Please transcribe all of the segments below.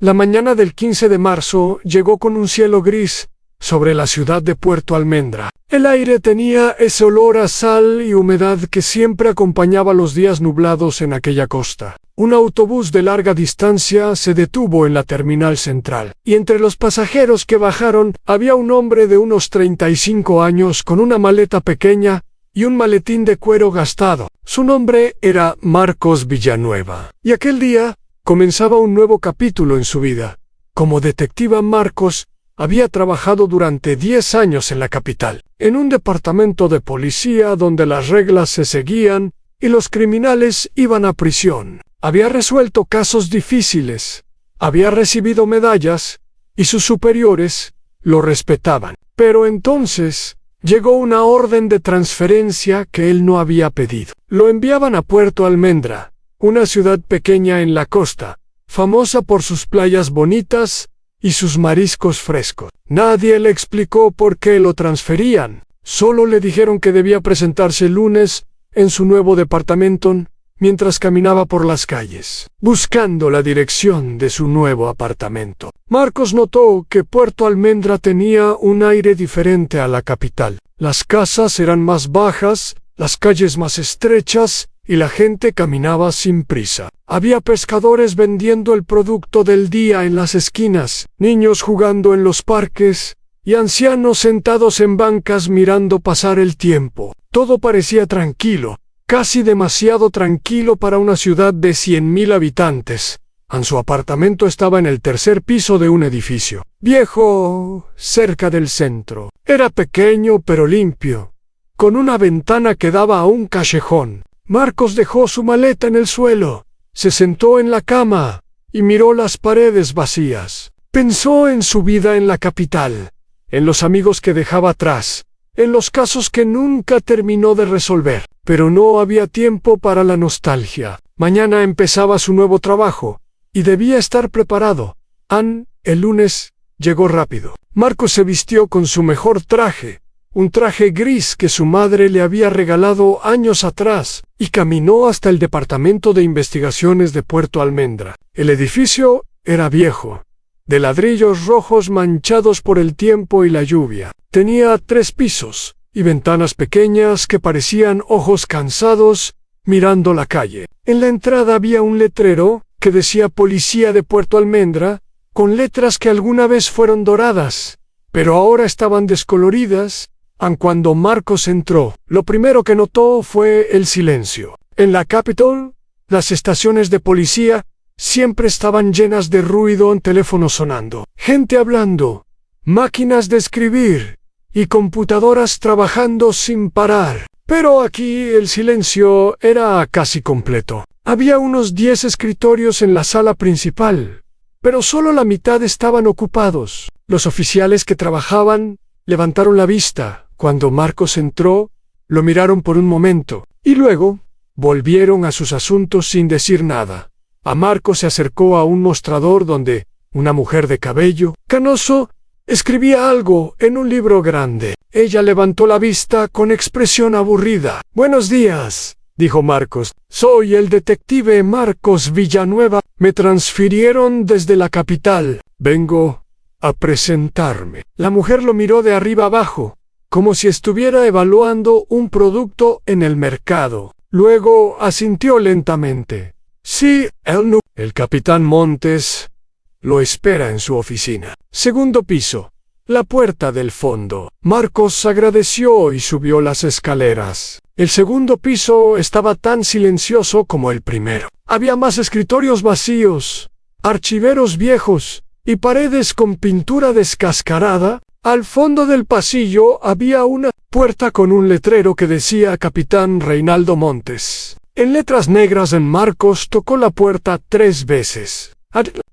La mañana del 15 de marzo llegó con un cielo gris sobre la ciudad de Puerto Almendra. El aire tenía ese olor a sal y humedad que siempre acompañaba los días nublados en aquella costa. Un autobús de larga distancia se detuvo en la terminal central, y entre los pasajeros que bajaron había un hombre de unos 35 años con una maleta pequeña y un maletín de cuero gastado. Su nombre era Marcos Villanueva, y aquel día comenzaba un nuevo capítulo en su vida. Como detective, Marcos había trabajado durante 10 años en la capital, en un departamento de policía donde las reglas se seguían y los criminales iban a prisión. Había resuelto casos difíciles, había recibido medallas y sus superiores lo respetaban. Pero entonces llegó una orden de transferencia que él no había pedido. Lo enviaban a Puerto Almendra, una ciudad pequeña en la costa, famosa por sus playas bonitas y sus mariscos frescos. Nadie le explicó por qué lo transferían. Solo le dijeron que debía presentarse el lunes en su nuevo departamento mientras caminaba por las calles, buscando la dirección de su nuevo apartamento. Marcos notó que Puerto Almendra tenía un aire diferente a la capital. Las casas eran más bajas, las calles más estrechas, y la gente caminaba sin prisa. Había pescadores vendiendo el producto del día en las esquinas, niños jugando en los parques, y ancianos sentados en bancas mirando pasar el tiempo. Todo parecía tranquilo, casi demasiado tranquilo para una ciudad de 100.000 habitantes. Su apartamento estaba en el tercer piso de un edificio viejo, cerca del centro. Era pequeño pero limpio, con una ventana que daba a un callejón. Marcos dejó su maleta en el suelo, se sentó en la cama y miró las paredes vacías. Pensó en su vida en la capital, en los amigos que dejaba atrás, en los casos que nunca terminó de resolver. Pero no había tiempo para la nostalgia. Mañana empezaba su nuevo trabajo y debía estar preparado. El lunes llegó rápido. Marcos se vistió con su mejor traje, un traje gris que su madre le había regalado años atrás, y caminó hasta el Departamento de Investigaciones de Puerto Almendra. El edificio era viejo, de ladrillos rojos manchados por el tiempo y la lluvia. Tenía 3 pisos y ventanas pequeñas que parecían ojos cansados mirando la calle. En la entrada había un letrero que decía Policía de Puerto Almendra, con letras que alguna vez fueron doradas, pero ahora estaban descoloridas. Cuando Marcos entró, lo primero que notó fue el silencio. En la Capitol, las estaciones de policía siempre estaban llenas de ruido, en teléfonos sonando, gente hablando, máquinas de escribir y computadoras trabajando sin parar. Pero aquí el silencio era casi completo. Había unos 10 escritorios en la sala principal, pero solo la mitad estaban ocupados. Los oficiales que trabajaban levantaron la vista. Cuando Marcos entró, lo miraron por un momento, y luego volvieron a sus asuntos sin decir nada. A Marcos se acercó a un mostrador donde una mujer de cabello canoso escribía algo en un libro grande. Ella levantó la vista con expresión aburrida. «Buenos días», dijo Marcos. «Soy el detective Marcos Villanueva. Me transfirieron desde la capital. Vengo a presentarme». La mujer lo miró de arriba abajo, como si estuviera evaluando un producto en el mercado. Luego asintió lentamente. «Sí, el capitán Montes lo espera en su oficina. Segundo piso, la puerta del fondo». Marcos agradeció y subió las escaleras. El segundo piso estaba tan silencioso como el primero. Había más escritorios vacíos, archiveros viejos y paredes con pintura descascarada. Al fondo del pasillo había una puerta con un letrero que decía Capitán Reinaldo Montes. En letras negras, Marcos tocó la puerta 3 veces.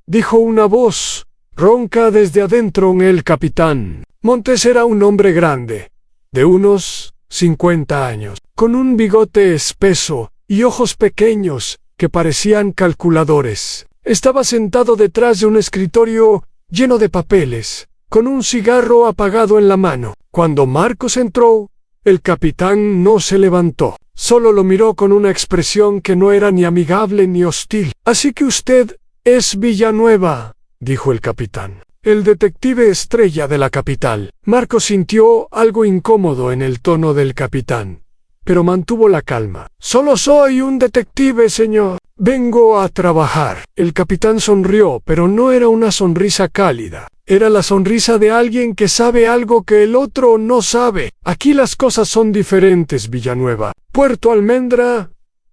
Dijo una voz ronca desde adentro. El capitán Montes era un hombre grande, de unos 50 años, con un bigote espeso y ojos pequeños que parecían calculadores. Estaba sentado detrás de un escritorio lleno de papeles, con un cigarro apagado en la mano. Cuando Marcos entró, el capitán no se levantó. Solo lo miró con una expresión que no era ni amigable ni hostil. «Así que usted es Villanueva», dijo el capitán. El detective estrella de la capital. Marcos sintió algo incómodo en el tono del capitán, pero mantuvo la calma. Solo soy un detective, señor. Vengo a trabajar. El capitán sonrió, pero no era una sonrisa cálida. Era la sonrisa de alguien que sabe algo que el otro no sabe. Aquí las cosas son diferentes, Villanueva. Puerto Almendra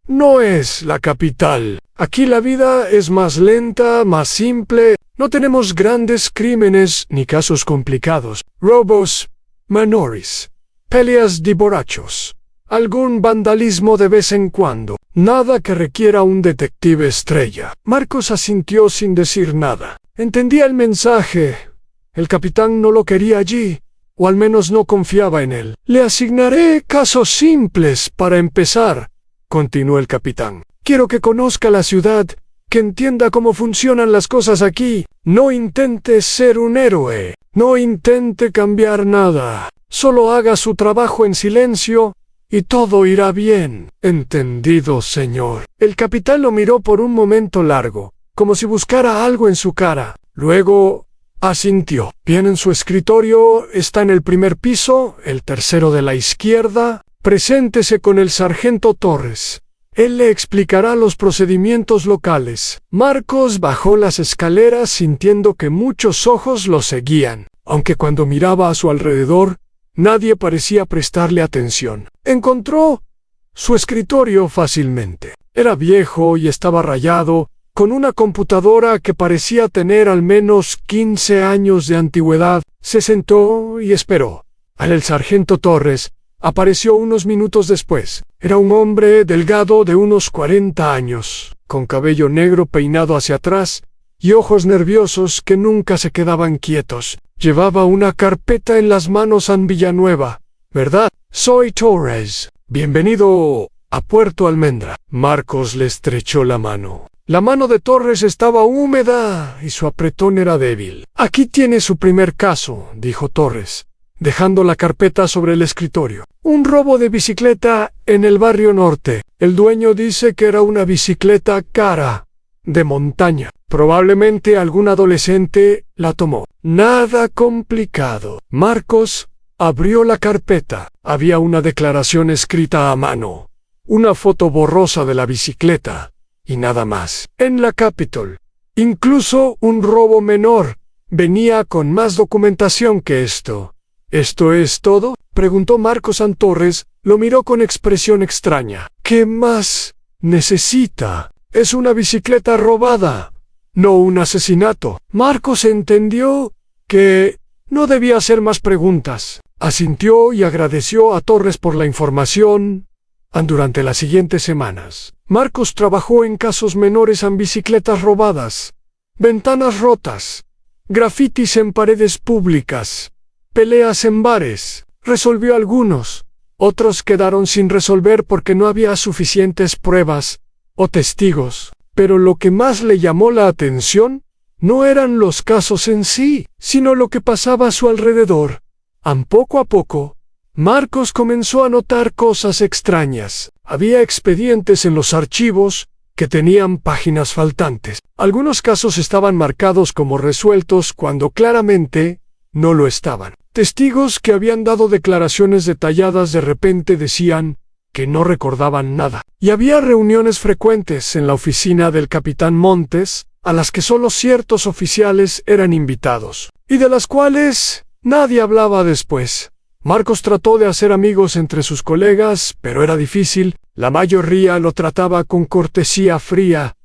no es la capital. Aquí la vida es más lenta, más simple. No tenemos grandes crímenes ni casos complicados. Robos menores, peleas de borrachos, algún vandalismo de vez en cuando. Nada que requiera un detective estrella. Marcos asintió sin decir nada. Entendía el mensaje. El capitán no lo quería allí, o al menos no confiaba en él. Le asignaré casos simples para empezar, continuó el capitán. Quiero que conozca la ciudad, que entienda cómo funcionan las cosas aquí. No intente ser un héroe. No intente cambiar nada. Solo haga su trabajo en silencio y todo irá bien. Entendido, señor. El capitán lo miró por un momento largo, como si buscara algo en su cara. Luego asintió. Bien, en su escritorio está en el primer piso, el tercero de la izquierda. Preséntese con el sargento Torres. Él le explicará los procedimientos locales. Marcos bajó las escaleras sintiendo que muchos ojos lo seguían, aunque cuando miraba a su alrededor, nadie parecía prestarle atención. Encontró su escritorio fácilmente. Era viejo y estaba rayado, con una computadora que parecía tener al menos 15 años de antigüedad. Se sentó y esperó. El sargento Torres apareció unos minutos después. Era un hombre delgado de unos 40 años, con cabello negro peinado hacia atrás y ojos nerviosos que nunca se quedaban quietos. Llevaba una carpeta en las manos. An Villanueva, ¿verdad? Soy Torres. Bienvenido a Puerto Almendra. Marcos le estrechó la mano. La mano de Torres estaba húmeda y su apretón era débil. Aquí tiene su primer caso, dijo Torres, dejando la carpeta sobre el escritorio. Un robo de bicicleta en el barrio norte. El dueño dice que era una bicicleta cara, de montaña. Probablemente algún adolescente la tomó. Nada complicado. Marcos abrió la carpeta. Había una declaración escrita a mano, una foto borrosa de la bicicleta y nada más. En la Capitol. Incluso un robo menor. Venía con más documentación que esto. ¿Esto es todo?, preguntó Marcos a Torres. Lo miró con expresión extraña. ¿Qué más necesita? Es una bicicleta robada, no un asesinato. Marcos entendió que no debía hacer más preguntas. Asintió y agradeció a Torres por la información. Durante las siguientes semanas, Marcos trabajó en casos menores en bicicletas robadas, ventanas rotas, grafitis en paredes públicas, peleas en bares. Resolvió algunos. Otros quedaron sin resolver porque no había suficientes pruebas o testigos. Pero lo que más le llamó la atención no eran los casos en sí, sino lo que pasaba a su alrededor. Poco a poco, Marcos comenzó a notar cosas extrañas. Había expedientes en los archivos que tenían páginas faltantes. Algunos casos estaban marcados como resueltos cuando claramente no lo estaban. Testigos que habían dado declaraciones detalladas de repente decían que no recordaban nada. Y había reuniones frecuentes en la oficina del capitán Montes, a las que solo ciertos oficiales eran invitados, y de las cuales nadie hablaba después. Marcos trató de hacer amigos entre sus colegas, pero era difícil. La mayoría lo trataba con cortesía fría,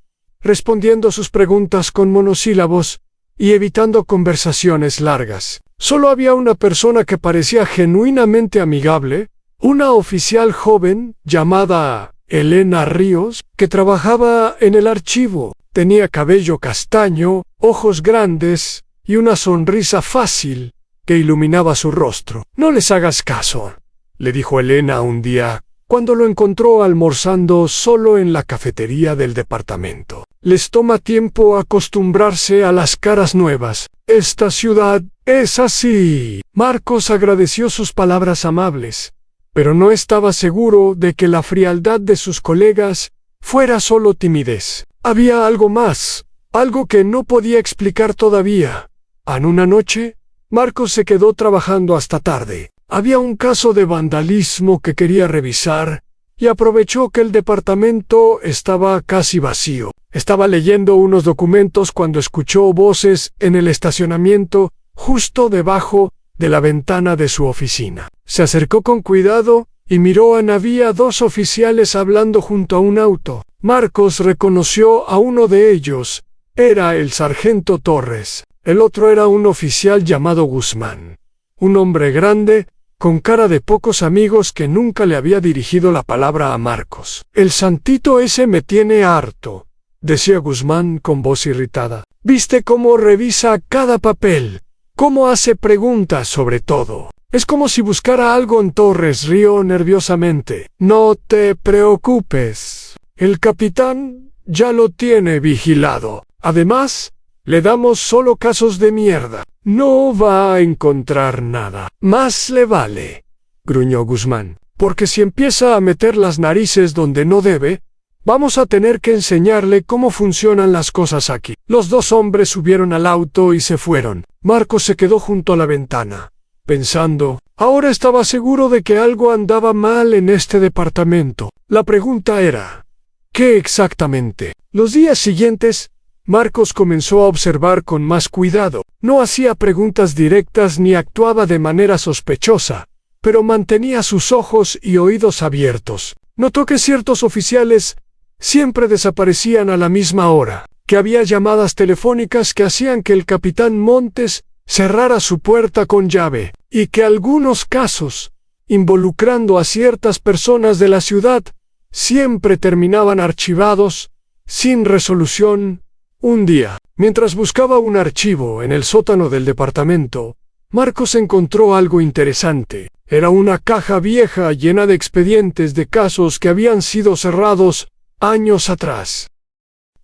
respondiendo sus preguntas con monosílabos y evitando conversaciones largas. Solo había una persona que parecía genuinamente amigable, una oficial joven llamada Elena Ríos, que trabajaba en el archivo. Tenía cabello castaño, ojos grandes y una sonrisa fácil que iluminaba su rostro. «No les hagas caso», le dijo Elena un día, cuando lo encontró almorzando solo en la cafetería del departamento. «Les toma tiempo acostumbrarse a las caras nuevas. Esta ciudad es así». Marcos agradeció sus palabras amables, pero no estaba seguro de que la frialdad de sus colegas fuera solo timidez. Había algo más. algo que no podía explicar todavía. En una noche, Marcos se quedó trabajando hasta tarde. Había un caso de vandalismo que quería revisar y aprovechó que el departamento estaba casi vacío. Estaba leyendo unos documentos cuando escuchó voces en el estacionamiento justo debajo de la ventana de su oficina. Se acercó con cuidado y miró. Había dos oficiales hablando junto a un auto. Marcos reconoció a uno de ellos. Era el sargento Torres. El otro era un oficial llamado Guzmán. Un hombre grande, con cara de pocos amigos, que nunca le había dirigido la palabra a Marcos. «El santito ese me tiene harto», decía Guzmán con voz irritada. «¿Viste cómo revisa cada papel? ¿Cómo hace preguntas sobre todo? Es como si buscara algo en Torres». Rió nerviosamente. «No te preocupes. El capitán ya lo tiene vigilado. Además, le damos solo casos de mierda. No va a encontrar nada». «Más le vale», gruñó Guzmán, «porque si empieza a meter las narices donde no debe, vamos a tener que enseñarle cómo funcionan las cosas aquí». Los dos hombres subieron al auto y se fueron. Marcos se quedó junto a la ventana, pensando. Ahora estaba seguro de que algo andaba mal en este departamento. La pregunta era, ¿qué exactamente? Los días siguientes, Marcos comenzó a observar con más cuidado. No hacía preguntas directas ni actuaba de manera sospechosa, pero mantenía sus ojos y oídos abiertos. Notó que ciertos oficiales siempre desaparecían a la misma hora, que había llamadas telefónicas que hacían que el capitán Montes cerrara su puerta con llave, y que algunos casos, involucrando a ciertas personas de la ciudad, siempre terminaban archivados, sin resolución. Un día, mientras buscaba un archivo en el sótano del departamento, Marcos encontró algo interesante. Era una caja vieja llena de expedientes de casos que habían sido cerrados años atrás.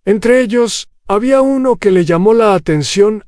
Entre ellos, había uno que le llamó la atención: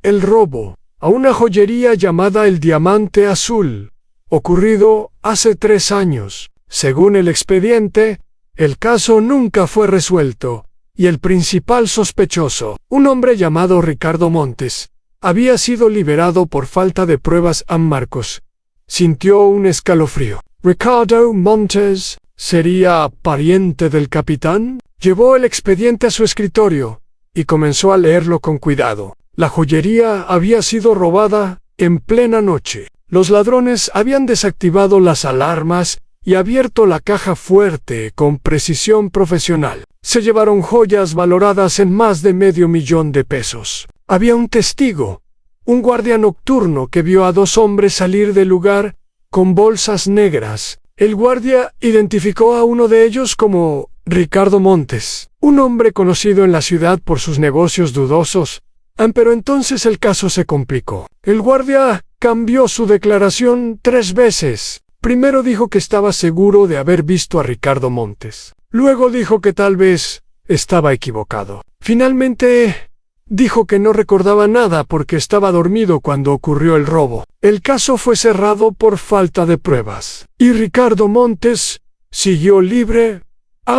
el robo a una joyería llamada el Diamante Azul, ocurrido hace 3 años. Según el expediente, el caso nunca fue resuelto, y el principal sospechoso, un hombre llamado Ricardo Montes, había sido liberado por falta de pruebas. Marcos sintió un escalofrío. ¿Ricardo Montes sería pariente del capitán? Llevó el expediente a su escritorio y comenzó a leerlo con cuidado. La joyería había sido robada en plena noche. Los ladrones habían desactivado las alarmas y abierto la caja fuerte con precisión profesional. Se llevaron joyas valoradas en más de $500,000. Había un testigo, un guardia nocturno, que vio a 2 hombres salir del lugar con bolsas negras. El guardia identificó a uno de ellos como Ricardo Montes, un hombre conocido en la ciudad por sus negocios dudosos. Pero entonces el caso se complicó. El guardia cambió su declaración 3 veces. Primero dijo que estaba seguro de haber visto a Ricardo Montes. Luego dijo que tal vez estaba equivocado. Finalmente, dijo que no recordaba nada porque estaba dormido cuando ocurrió el robo. El caso fue cerrado por falta de pruebas, y Ricardo Montes siguió libre.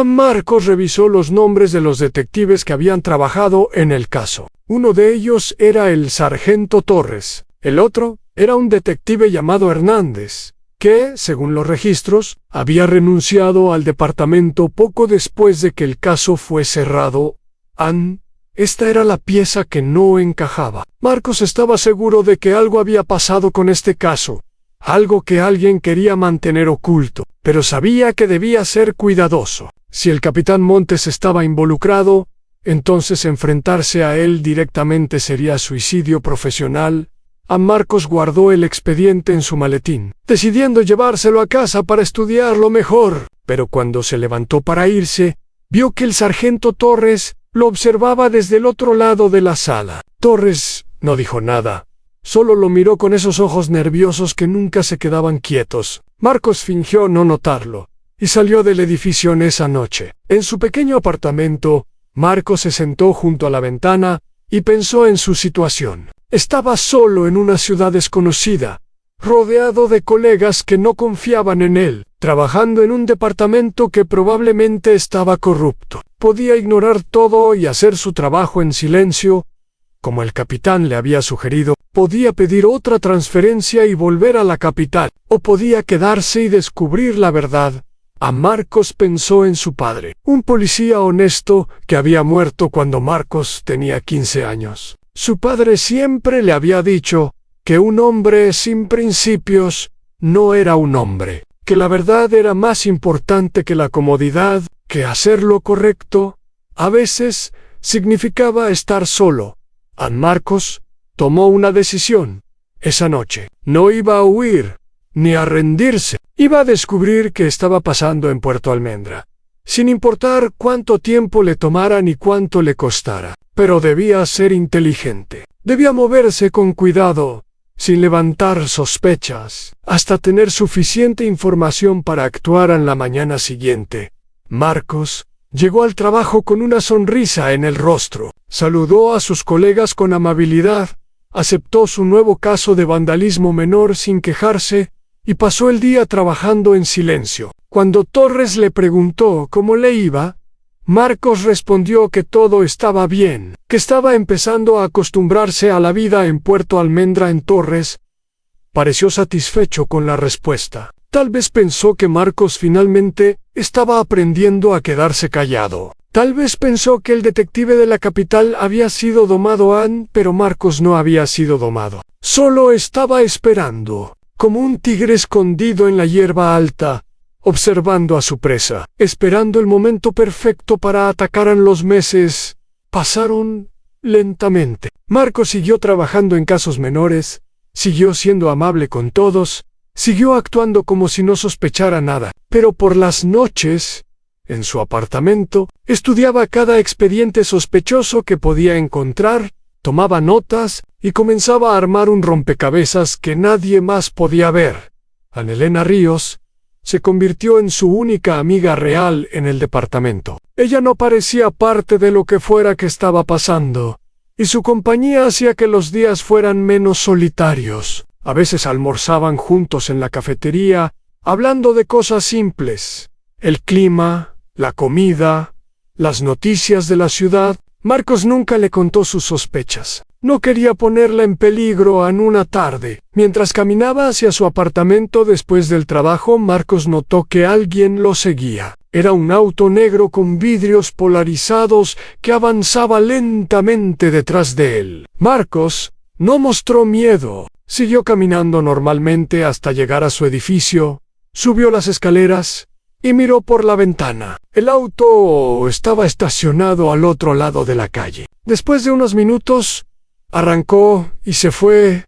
Marcos revisó los nombres de los detectives que habían trabajado en el caso. Uno de ellos era el sargento Torres. El otro era un detective llamado Hernández, que, según los registros, había renunciado al departamento poco después de que el caso fue cerrado. Esta era la pieza que no encajaba. Marcos estaba seguro de que algo había pasado con este caso, algo que alguien quería mantener oculto, pero sabía que debía ser cuidadoso. Si el capitán Montes estaba involucrado, entonces enfrentarse a él directamente sería suicidio profesional. Marcos guardó el expediente en su maletín, decidiendo llevárselo a casa para estudiarlo mejor. Pero cuando se levantó para irse, vio que el sargento Torres lo observaba desde el otro lado de la sala. Torres no dijo nada, solo lo miró con esos ojos nerviosos que nunca se quedaban quietos. Marcos fingió no notarlo y salió del edificio en esa noche. En su pequeño apartamento, Marcos se sentó junto a la ventana y pensó en su situación. Estaba solo en una ciudad desconocida, rodeado de colegas que no confiaban en él, trabajando en un departamento que probablemente estaba corrupto. Podía ignorar todo y hacer su trabajo en silencio, como el capitán le había sugerido. Podía pedir otra transferencia y volver a la capital, o podía quedarse y descubrir la verdad. A Marcos pensó en su padre, un policía honesto que había muerto cuando Marcos tenía 15 años. Su padre siempre le había dicho que un hombre sin principios no era un hombre, que la verdad era más importante que la comodidad, que hacer lo correcto a veces significaba estar solo. Marcos tomó una decisión. Esa noche no iba a huir ni a rendirse. Iba a descubrir qué estaba pasando en Puerto Almendra, sin importar cuánto tiempo le tomara ni cuánto le costara. Pero debía ser inteligente. Debía moverse con cuidado, sin levantar sospechas, hasta tener suficiente información para actuar en la mañana siguiente. Marcos llegó al trabajo con una sonrisa en el rostro. Saludó a sus colegas con amabilidad, aceptó su nuevo caso de vandalismo menor sin quejarse, y pasó el día trabajando en silencio. Cuando Torres le preguntó cómo le iba, Marcos respondió que todo estaba bien, que estaba empezando a acostumbrarse a la vida en Puerto Almendra. En Torres pareció satisfecho con la respuesta. Tal vez pensó que Marcos finalmente estaba aprendiendo a quedarse callado. Tal vez pensó que el detective de la capital había sido domado pero Marcos no había sido domado. Solo estaba esperando, como un tigre escondido en la hierba alta, observando a su presa, esperando el momento perfecto para atacar. Los meses pasaron lentamente. Marcos siguió trabajando en casos menores, siguió siendo amable con todos, siguió actuando como si no sospechara nada, pero por las noches, en su apartamento, estudiaba cada expediente sospechoso que podía encontrar, tomaba notas y comenzaba a armar un rompecabezas que nadie más podía ver. Ana Elena Ríos se convirtió en su única amiga real en el departamento. Ella no parecía parte de lo que fuera que estaba pasando, y su compañía hacía que los días fueran menos solitarios. A veces almorzaban juntos en la cafetería, hablando de cosas simples: el clima, la comida, las noticias de la ciudad. Marcos nunca le contó sus sospechas. No quería ponerla en peligro. En una tarde, mientras caminaba hacia su apartamento después del trabajo, Marcos notó que alguien lo seguía. Era un auto negro con vidrios polarizados que avanzaba lentamente detrás de él. Marcos no mostró miedo. Siguió caminando normalmente hasta llegar a su edificio, subió las escaleras y miró por la ventana. El auto estaba estacionado al otro lado de la calle. Después de unos minutos, arrancó y se fue.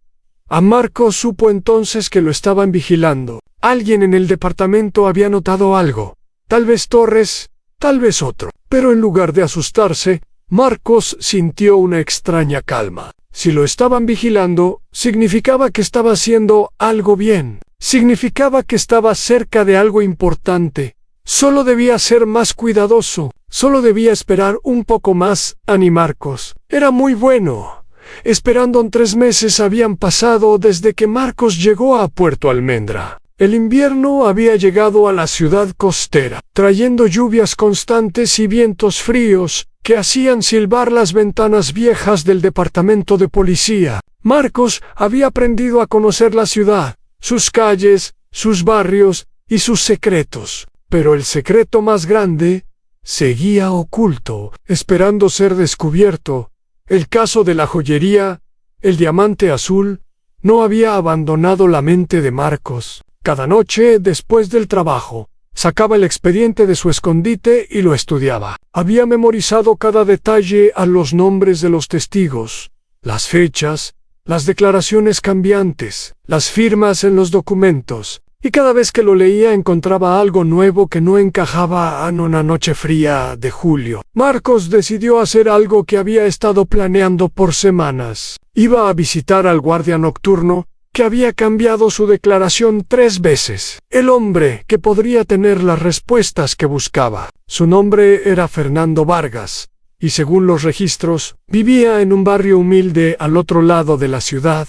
Marcos supo entonces que lo estaban vigilando. Alguien en el departamento había notado algo. Tal vez Torres, tal vez otro. Pero en lugar de asustarse, Marcos sintió una extraña calma. Si lo estaban vigilando, significaba que estaba haciendo algo bien. Significaba que estaba cerca de algo importante. Solo debía ser más cuidadoso. Solo debía esperar un poco más. Marcos era muy bueno. Esperando. 3 meses habían pasado desde que Marcos llegó a Puerto Almendra. El invierno había llegado a la ciudad costera, trayendo lluvias constantes y vientos fríos que hacían silbar las ventanas viejas del departamento de policía. Marcos había aprendido a conocer la ciudad, sus calles, sus barrios y sus secretos. Pero el secreto más grande seguía oculto, esperando ser descubierto. El caso de la joyería, el diamante azul, no había abandonado la mente de Marcos. Cada noche, después del trabajo, sacaba el expediente de su escondite y lo estudiaba. Había memorizado cada detalle, a los nombres de los testigos, las fechas, las declaraciones cambiantes, las firmas en los documentos, y cada vez que lo leía encontraba algo nuevo que no encajaba en una noche fría de julio. Marcos decidió hacer algo que había estado planeando por semanas. Iba a visitar al guardia nocturno, que había cambiado su declaración 3 veces. El hombre que podría tener las respuestas que buscaba. Su nombre era Fernando Vargas, y según los registros, vivía en un barrio humilde al otro lado de la ciudad.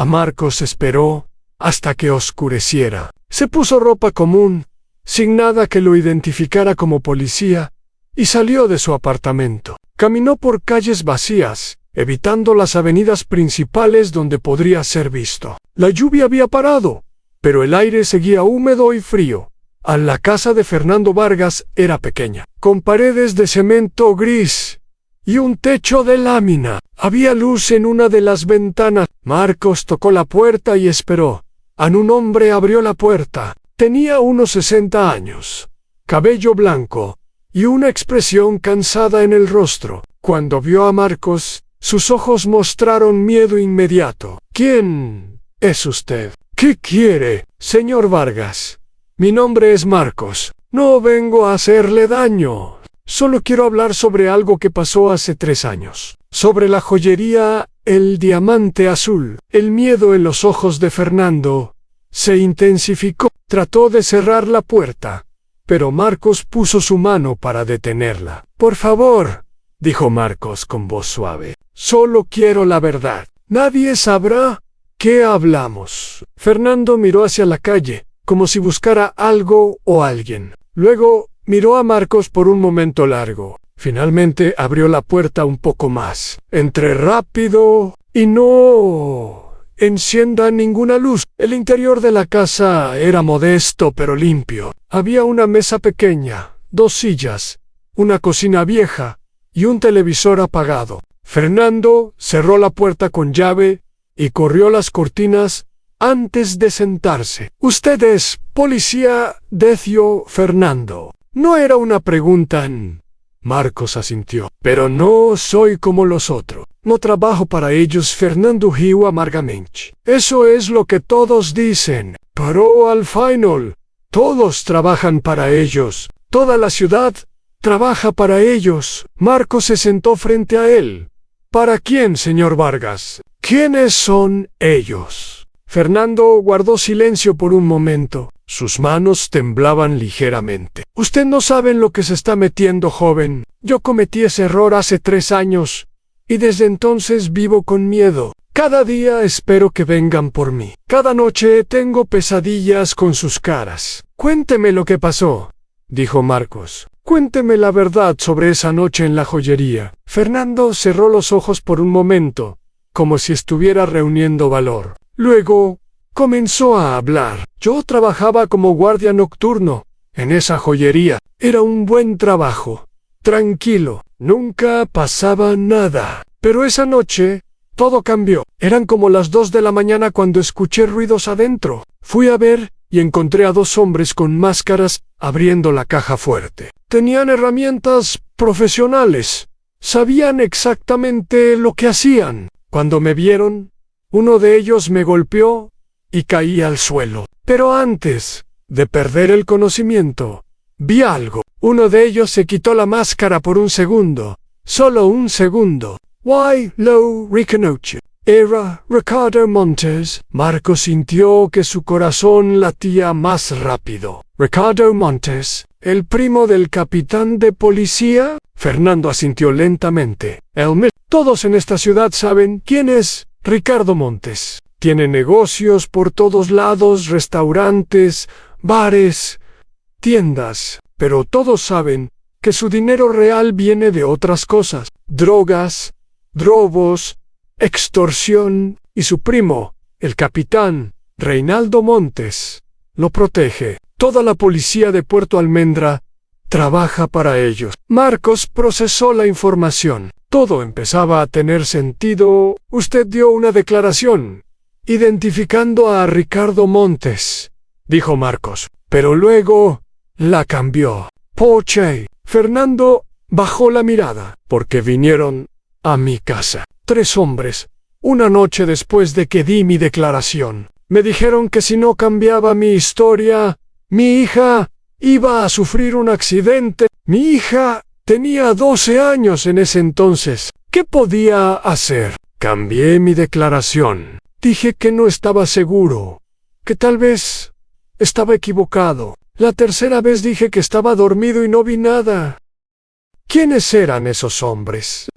Marcos esperó, hasta que oscureciera. Se puso ropa común, sin nada que lo identificara como policía, y salió de su apartamento. Caminó por calles vacías, evitando las avenidas principales donde podría ser visto. La lluvia había parado, pero el aire seguía húmedo y frío. La casa de Fernando Vargas era pequeña, con paredes de cemento gris y un techo de lámina. Había luz en una de las ventanas. Marcos tocó la puerta y esperó. Un hombre abrió la puerta. Tenía unos 60 años, cabello blanco y una expresión cansada en el rostro. Cuando vio a Marcos, sus ojos mostraron miedo inmediato. «¿Quién es usted? ¿Qué quiere, señor Vargas?» «Mi nombre es Marcos. No vengo a hacerle daño. Solo quiero hablar sobre algo que pasó hace 3 años. Sobre la joyería, el diamante azul». El miedo en los ojos de Fernando se intensificó. Trató de cerrar la puerta, pero Marcos puso su mano para detenerla. «Por favor», dijo Marcos con voz suave. «Solo quiero la verdad. Nadie sabrá qué hablamos». Fernando miró hacia la calle, como si buscara algo o alguien. Luego miró a Marcos por un momento largo. Finalmente abrió la puerta un poco más. «Entré rápido y no encienda ninguna luz». El interior de la casa era modesto pero limpio. Había una mesa pequeña, 2 sillas, una cocina vieja y un televisor apagado. Fernando cerró la puerta con llave y corrió las cortinas antes de sentarse. «¿Usted es policía?» deció Fernando. No era una pregunta. Marcos asintió. «Pero no soy como los otros. No trabajo para ellos». Fernando rió amargamente. «Eso es lo que todos dicen. Pero al final, todos trabajan para ellos. Toda la ciudad trabaja para ellos». Marcos se sentó frente a él. «¿Para quién, señor Vargas? ¿Quiénes son ellos?» Fernando guardó silencio por un momento. Sus manos temblaban ligeramente. «Usted no sabe en lo que se está metiendo, joven. Yo cometí ese error hace 3 años, y desde entonces vivo con miedo. Cada día espero que vengan por mí. Cada noche tengo pesadillas con sus caras». «Cuénteme lo que pasó», dijo Marcos. «Cuénteme la verdad sobre esa noche en la joyería». Fernando cerró los ojos por un momento, como si estuviera reuniendo valor. Luego comenzó a hablar. «Yo trabajaba como guardia nocturno en esa joyería. Era un buen trabajo, tranquilo, nunca pasaba nada. Pero esa noche todo cambió. Eran como las 2 de la mañana cuando escuché ruidos adentro. Fui a ver y encontré a 2 hombres con máscaras abriendo la caja fuerte. Tenían herramientas profesionales. Sabían exactamente lo que hacían. Cuando me vieron, uno de ellos me golpeó y caí al suelo. Pero antes de perder el conocimiento, vi algo. Uno de ellos se quitó la máscara por un segundo. Solo un segundo. Why lo reconoce. Era Ricardo Montes». Marcos sintió que su corazón latía más rápido. «Ricardo Montes, el primo del capitán de policía». Fernando asintió lentamente. «Todos en esta ciudad saben quién es Ricardo Montes. Tiene negocios por todos lados, restaurantes, bares, tiendas. Pero todos saben que su dinero real viene de otras cosas. Drogas, robos, extorsión. Y su primo, el capitán Reinaldo Montes, lo protege. Toda la policía de Puerto Almendra trabaja para ellos». Marcos procesó la información. Todo empezaba a tener sentido. «Usted dio una declaración identificando a Ricardo Montes», dijo Marcos. «Pero luego la cambió». «¿Por qué?» Fernando bajó la mirada. «Porque vinieron a mi casa 3 hombres, una noche después de que di mi declaración. Me dijeron que si no cambiaba mi historia, mi hija iba a sufrir un accidente. Mi hija tenía 12 años en ese entonces. ¿Qué podía hacer? Cambié mi declaración. Dije que no estaba seguro, que tal vez estaba equivocado. La tercera vez dije que estaba dormido y no vi nada». «¿Quiénes eran esos hombres?»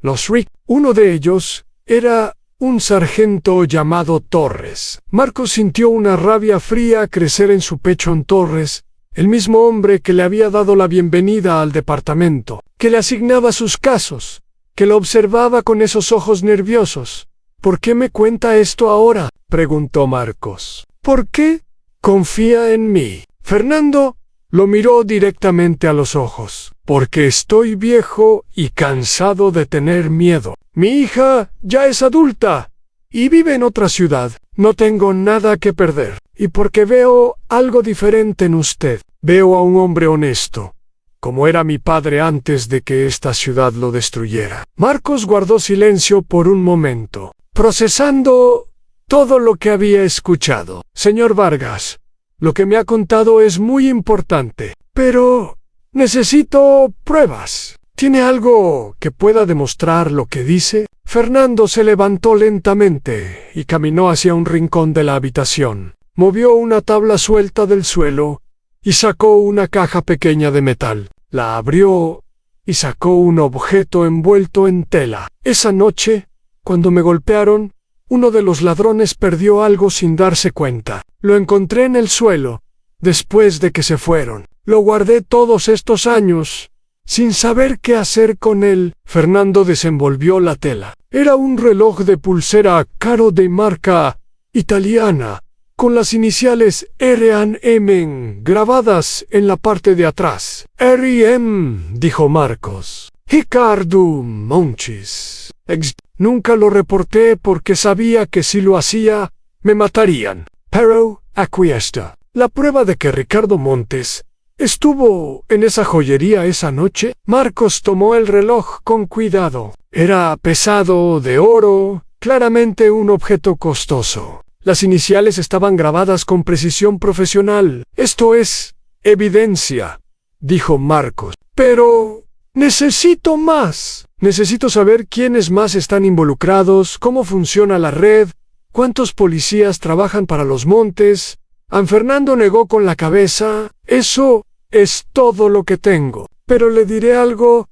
«Los Rick. Uno de ellos era un sargento llamado Torres. Marcos sintió una rabia fría crecer en su pecho en Torres, el mismo hombre que le había dado la bienvenida al departamento, que le asignaba sus casos, que lo observaba con esos ojos nerviosos. ¿Por qué me cuenta esto ahora?, preguntó Marcos. ¿Por qué? Confía en mí. Fernando lo miró directamente a los ojos. Porque estoy viejo y cansado de tener miedo. Mi hija ya es adulta y vive en otra ciudad. No tengo nada que perder. Y porque veo algo diferente en usted. Veo a un hombre honesto, como era mi padre antes de que esta ciudad lo destruyera. Marcos guardó silencio por un momento, procesando todo lo que había escuchado. Señor Vargas, lo que me ha contado es muy importante, pero necesito pruebas. ¿Tiene algo que pueda demostrar lo que dice? Fernando se levantó lentamente y caminó hacia un rincón de la habitación. Movió una tabla suelta del suelo y sacó una caja pequeña de metal. La abrió y sacó un objeto envuelto en tela. Esa noche, cuando me golpearon, uno de los ladrones perdió algo sin darse cuenta. Lo encontré en el suelo, después de que se fueron. Lo guardé todos estos años, sin saber qué hacer con él. Fernando desenvolvió la tela. Era un reloj de pulsera caro de marca italiana, con las iniciales R&M grabadas en la parte de atrás. R&M, dijo Marcos. Ricardo Monchis. Nunca lo reporté porque sabía que si lo hacía, me matarían. Pero, aquí está. La prueba de que Ricardo Montes estuvo en esa joyería esa noche. Marcos tomó el reloj con cuidado. Era pesado, de oro, claramente un objeto costoso. Las iniciales estaban grabadas con precisión profesional. Esto es evidencia, dijo Marcos. Pero necesito más. Necesito saber quiénes más están involucrados, cómo funciona la red, cuántos policías trabajan para los Montes. Fernando negó con la cabeza. Eso es todo lo que tengo. Pero le diré algo.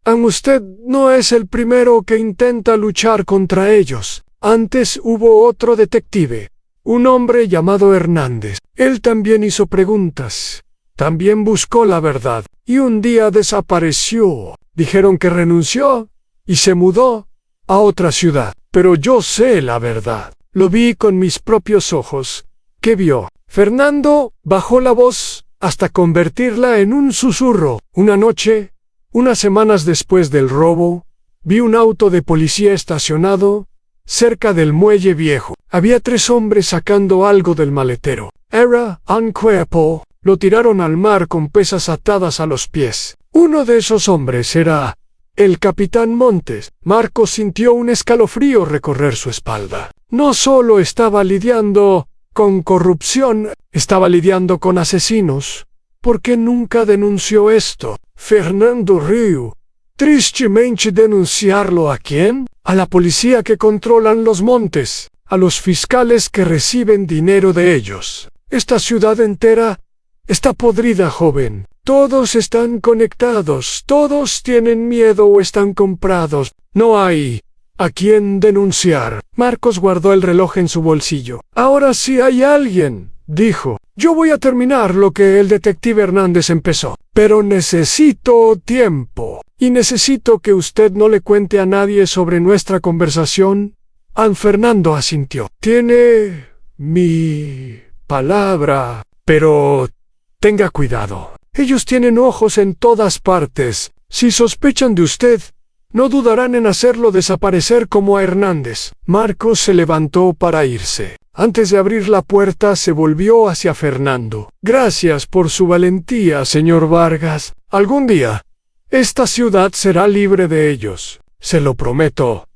Usted no es el primero que intenta luchar contra ellos. Antes hubo otro detective, un hombre llamado Hernández. Él también hizo preguntas. También buscó la verdad. Y un día desapareció. Dijeron que renunció y se mudó a otra ciudad. Pero yo sé la verdad. Lo vi con mis propios ojos. ¿Qué vio? Fernando bajó la voz hasta convertirla en un susurro. Una noche, unas semanas después del robo, vi un auto de policía estacionado cerca del muelle viejo. Había 3 hombres sacando algo del maletero. Era un cuerpo. Lo tiraron al mar con pesas atadas a los pies. Uno de esos hombres era el capitán Montes. Marcos sintió un escalofrío recorrer su espalda. No solo estaba lidiando con corrupción, estaba lidiando con asesinos. ¿Por qué nunca denunció esto? Fernando rió. Tristemente, ¿denunciarlo a quién? A la policía que controlan los Montes, a los fiscales que reciben dinero de ellos. Esta ciudad entera está podrida, joven. Todos están conectados, todos tienen miedo o están comprados. No hay a quién denunciar. Marcos guardó el reloj en su bolsillo. Ahora sí hay alguien, dijo. Yo voy a terminar lo que el detective Hernández empezó. Pero necesito tiempo. Y necesito que usted no le cuente a nadie sobre nuestra conversación. Fernando asintió. Tiene mi palabra. Pero tenga cuidado. Ellos tienen ojos en todas partes. Si sospechan de usted, no dudarán en hacerlo desaparecer como a Hernández. Marcos se levantó para irse. Antes de abrir la puerta, se volvió hacia Fernando. Gracias por su valentía, señor Vargas. Algún día, esta ciudad será libre de ellos. Se lo prometo.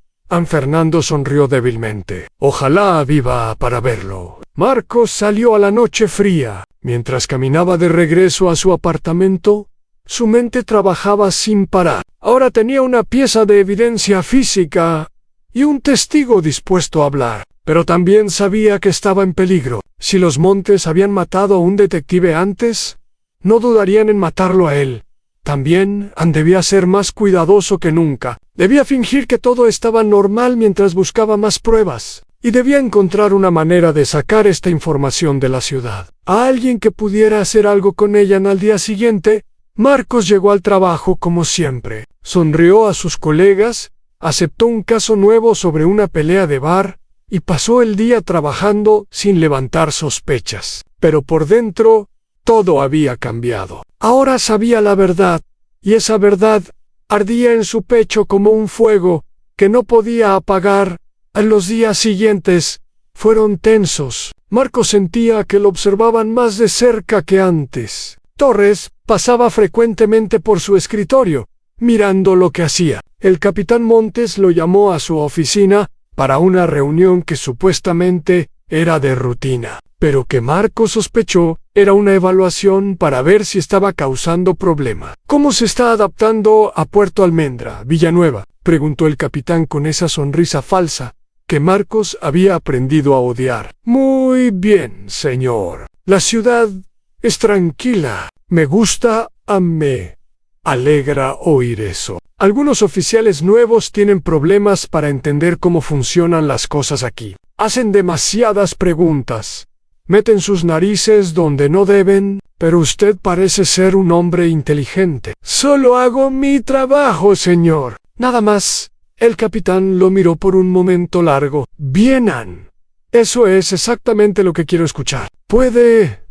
Fernando sonrió débilmente. Ojalá viva para verlo. Marcos salió a la noche fría. Mientras caminaba de regreso a su apartamento, su mente trabajaba sin parar. Ahora tenía una pieza de evidencia física y un testigo dispuesto a hablar. Pero también sabía que estaba en peligro. Si los Montes habían matado a un detective antes, no dudarían en matarlo a él. También debía ser más cuidadoso que nunca. Debía fingir que todo estaba normal mientras buscaba más pruebas, y debía encontrar una manera de sacar esta información de la ciudad. A alguien que pudiera hacer algo con ella. Al día siguiente, Marcos llegó al trabajo como siempre. Sonrió a sus colegas, aceptó un caso nuevo sobre una pelea de bar, y pasó el día trabajando sin levantar sospechas. Pero por dentro, todo había cambiado. Ahora sabía la verdad, y esa verdad ardía en su pecho como un fuego que no podía apagar. En los días siguientes fueron tensos. Marcos sentía que lo observaban más de cerca que antes. Torres pasaba frecuentemente por su escritorio, mirando lo que hacía. El capitán Montes lo llamó a su oficina para una reunión que supuestamente era de rutina, pero que Marcos sospechó era una evaluación para ver si estaba causando problema. ¿Cómo se está adaptando a Puerto Almendra, Villanueva?, preguntó el capitán con esa sonrisa falsa que Marcos había aprendido a odiar. Muy bien, señor. La ciudad es tranquila. Me gusta, me alegra oír eso. Algunos oficiales nuevos tienen problemas para entender cómo funcionan las cosas aquí. Hacen demasiadas preguntas. Meten sus narices donde no deben, pero usted parece ser un hombre inteligente. Solo hago mi trabajo, señor. Nada más. El capitán lo miró por un momento largo. Bien, Ann. Eso es exactamente lo que quiero escuchar. Puede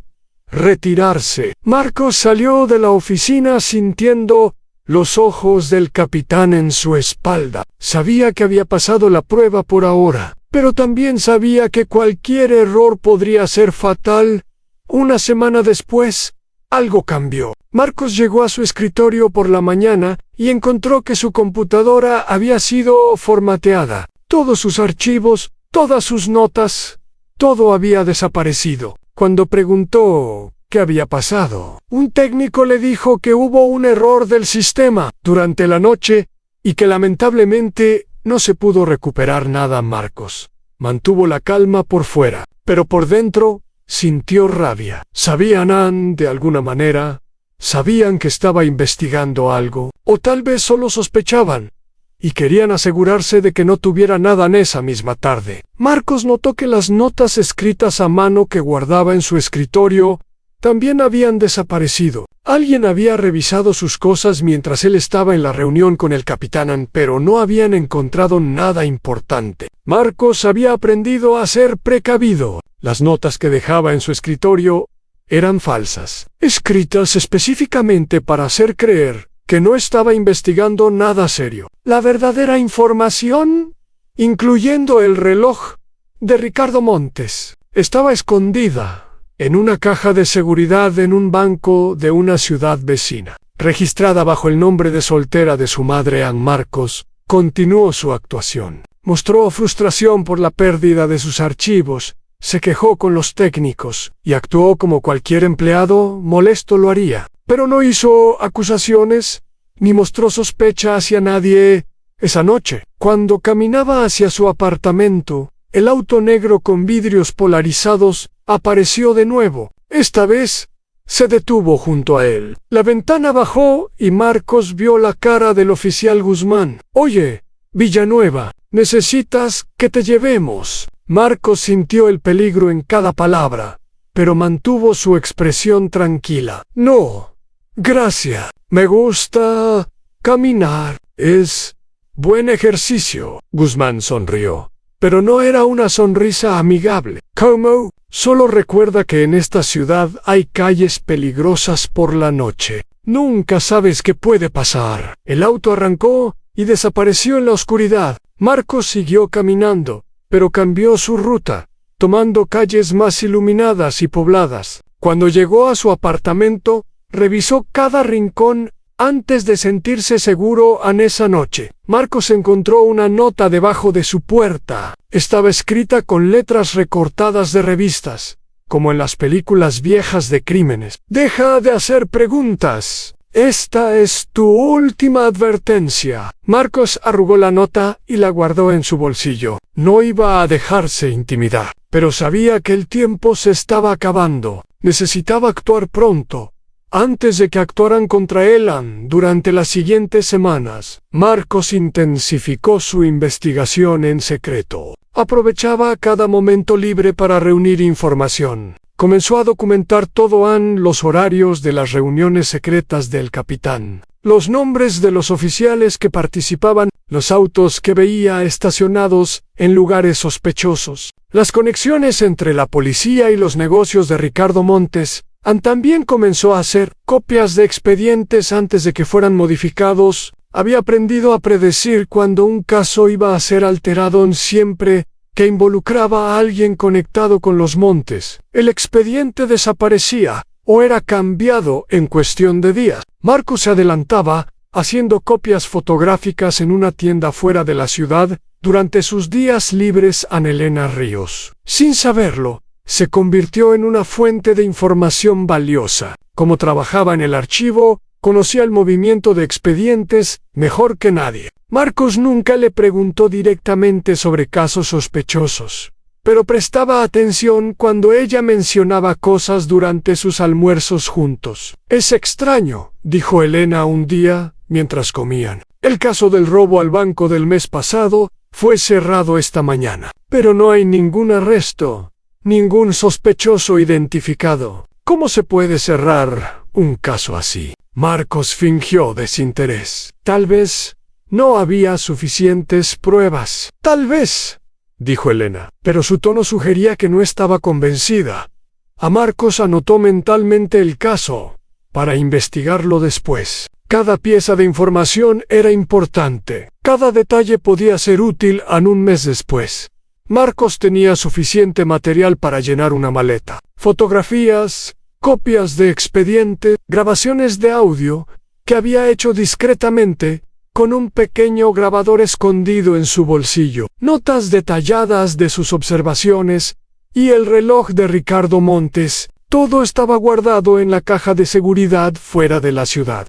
retirarse. Marcos salió de la oficina sintiendo los ojos del capitán en su espalda. Sabía que había pasado la prueba por ahora, pero también sabía que cualquier error podría ser fatal. Una semana después, algo cambió. Marcos llegó a su escritorio por la mañana y encontró que su computadora había sido formateada. Todos sus archivos, todas sus notas, todo había desaparecido. Cuando preguntó qué había pasado, un técnico le dijo que hubo un error del sistema durante la noche y que lamentablemente no se pudo recuperar nada. Marcos mantuvo la calma por fuera, pero por dentro sintió rabia. Sabían, de alguna manera, sabían que estaba investigando algo, o tal vez solo sospechaban, y querían asegurarse de que no tuviera nada en esa misma tarde. Marcos notó que las notas escritas a mano que guardaba en su escritorio también habían desaparecido. Alguien había revisado sus cosas mientras él estaba en la reunión con el capitán, pero no habían encontrado nada importante. Marcos había aprendido a ser precavido. Las notas que dejaba en su escritorio eran falsas, escritas específicamente para hacer creer que no estaba investigando nada serio. La verdadera información, incluyendo el reloj de Ricardo Montes, estaba escondida en una caja de seguridad en un banco de una ciudad vecina. Registrada bajo el nombre de soltera de su madre, Ann Marcos continuó su actuación. Mostró frustración por la pérdida de sus archivos, se quejó con los técnicos y actuó como cualquier empleado molesto lo haría. Pero no hizo acusaciones ni mostró sospecha hacia nadie. Esa noche, cuando caminaba hacia su apartamento, el auto negro con vidrios polarizados apareció de nuevo. Esta vez, se detuvo junto a él. La ventana bajó y Marcos vio la cara del oficial Guzmán. Oye, Villanueva, ¿necesitas que te llevemos? Marcos sintió el peligro en cada palabra, pero mantuvo su expresión tranquila. No, gracias. Me gusta caminar. Es buen ejercicio. Guzmán sonrió, pero no era una sonrisa amigable. ¿Cómo? Solo recuerda que en esta ciudad hay calles peligrosas por la noche. Nunca sabes qué puede pasar. El auto arrancó y desapareció en la oscuridad. Marcos siguió caminando, pero cambió su ruta, tomando calles más iluminadas y pobladas. Cuando llegó a su apartamento, revisó cada rincón antes de sentirse seguro en esa noche. Marcos encontró una nota debajo de su puerta. Estaba escrita con letras recortadas de revistas, como en las películas viejas de crímenes. Deja de hacer preguntas. Esta es tu última advertencia. Marcos arrugó la nota y la guardó en su bolsillo. No iba a dejarse intimidar, pero sabía que el tiempo se estaba acabando. Necesitaba actuar pronto, Antes de que actuaran contra Elan durante las siguientes semanas, Marcos intensificó su investigación en secreto. Aprovechaba cada momento libre para reunir información. Comenzó a documentar los horarios de las reuniones secretas del capitán, los nombres de los oficiales que participaban, los autos que veía estacionados en lugares sospechosos, las conexiones entre la policía y los negocios de Ricardo Montes. También comenzó a hacer copias de expedientes antes de que fueran modificados. Había aprendido a predecir cuando un caso iba a ser alterado siempre que involucraba a alguien conectado con los Montes. El expediente desaparecía o era cambiado en cuestión de días. Marcos se adelantaba, haciendo copias fotográficas en una tienda fuera de la ciudad durante sus días libres a Elena Ríos. Sin saberlo, se convirtió en una fuente de información valiosa. Como trabajaba en el archivo, conocía el movimiento de expedientes mejor que nadie. Marcos nunca le preguntó directamente sobre casos sospechosos, pero prestaba atención cuando ella mencionaba cosas durante sus almuerzos juntos. «Es extraño», dijo Elena un día, mientras comían. «El caso del robo al banco del mes pasado fue cerrado esta mañana, pero no hay ningún arresto, ningún sospechoso identificado. ¿Cómo se puede cerrar un caso así?» Marcos fingió desinterés. «Tal vez no había suficientes pruebas». «Tal vez», dijo Elena, pero su tono sugería que no estaba convencida. A Marcos anotó mentalmente el caso para investigarlo después. Cada pieza de información era importante. Cada detalle podía ser útil un mes después. Marcos tenía suficiente material para llenar una maleta. Fotografías, copias de expediente, grabaciones de audio que había hecho discretamente con un pequeño grabador escondido en su bolsillo, notas detalladas de sus observaciones y el reloj de Ricardo Montes. Todo estaba guardado en la caja de seguridad fuera de la ciudad.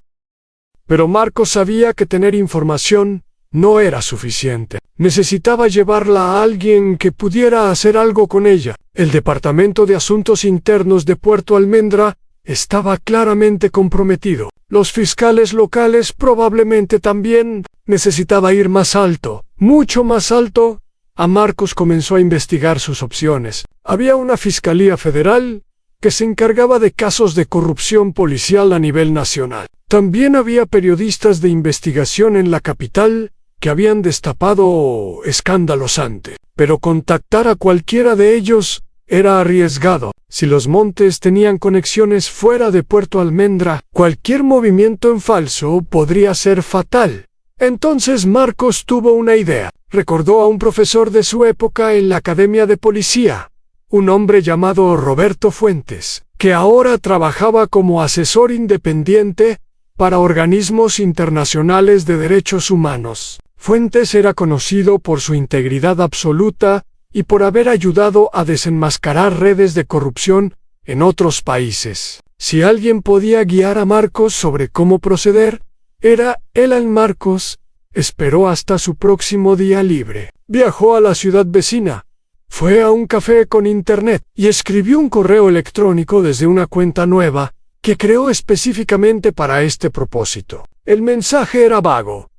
Pero Marcos sabía que tener información no era suficiente. Necesitaba llevarla a alguien que pudiera hacer algo con ella. El Departamento de Asuntos Internos de Puerto Almendra estaba claramente comprometido. Los fiscales locales probablemente también. Necesitaba ir más alto, mucho más alto. Marcos comenzó a investigar sus opciones. Había una fiscalía federal que se encargaba de casos de corrupción policial a nivel nacional. También había periodistas de investigación en la capital que habían destapado escándalos antes. Pero contactar a cualquiera de ellos era arriesgado. Si los Montes tenían conexiones fuera de Puerto Almendra, cualquier movimiento en falso podría ser fatal. Entonces Marcos tuvo una idea. Recordó a un profesor de su época en la Academia de Policía, un hombre llamado Roberto Fuentes, que ahora trabajaba como asesor independiente para organismos internacionales de derechos humanos. Fuentes era conocido por su integridad absoluta y por haber ayudado a desenmascarar redes de corrupción en otros países. Si alguien podía guiar a Marcos sobre cómo proceder, era él. Marcos esperó hasta su próximo día libre. Viajó a la ciudad vecina, fue a un café con internet y escribió un correo electrónico desde una cuenta nueva que creó específicamente para este propósito. El mensaje era vago,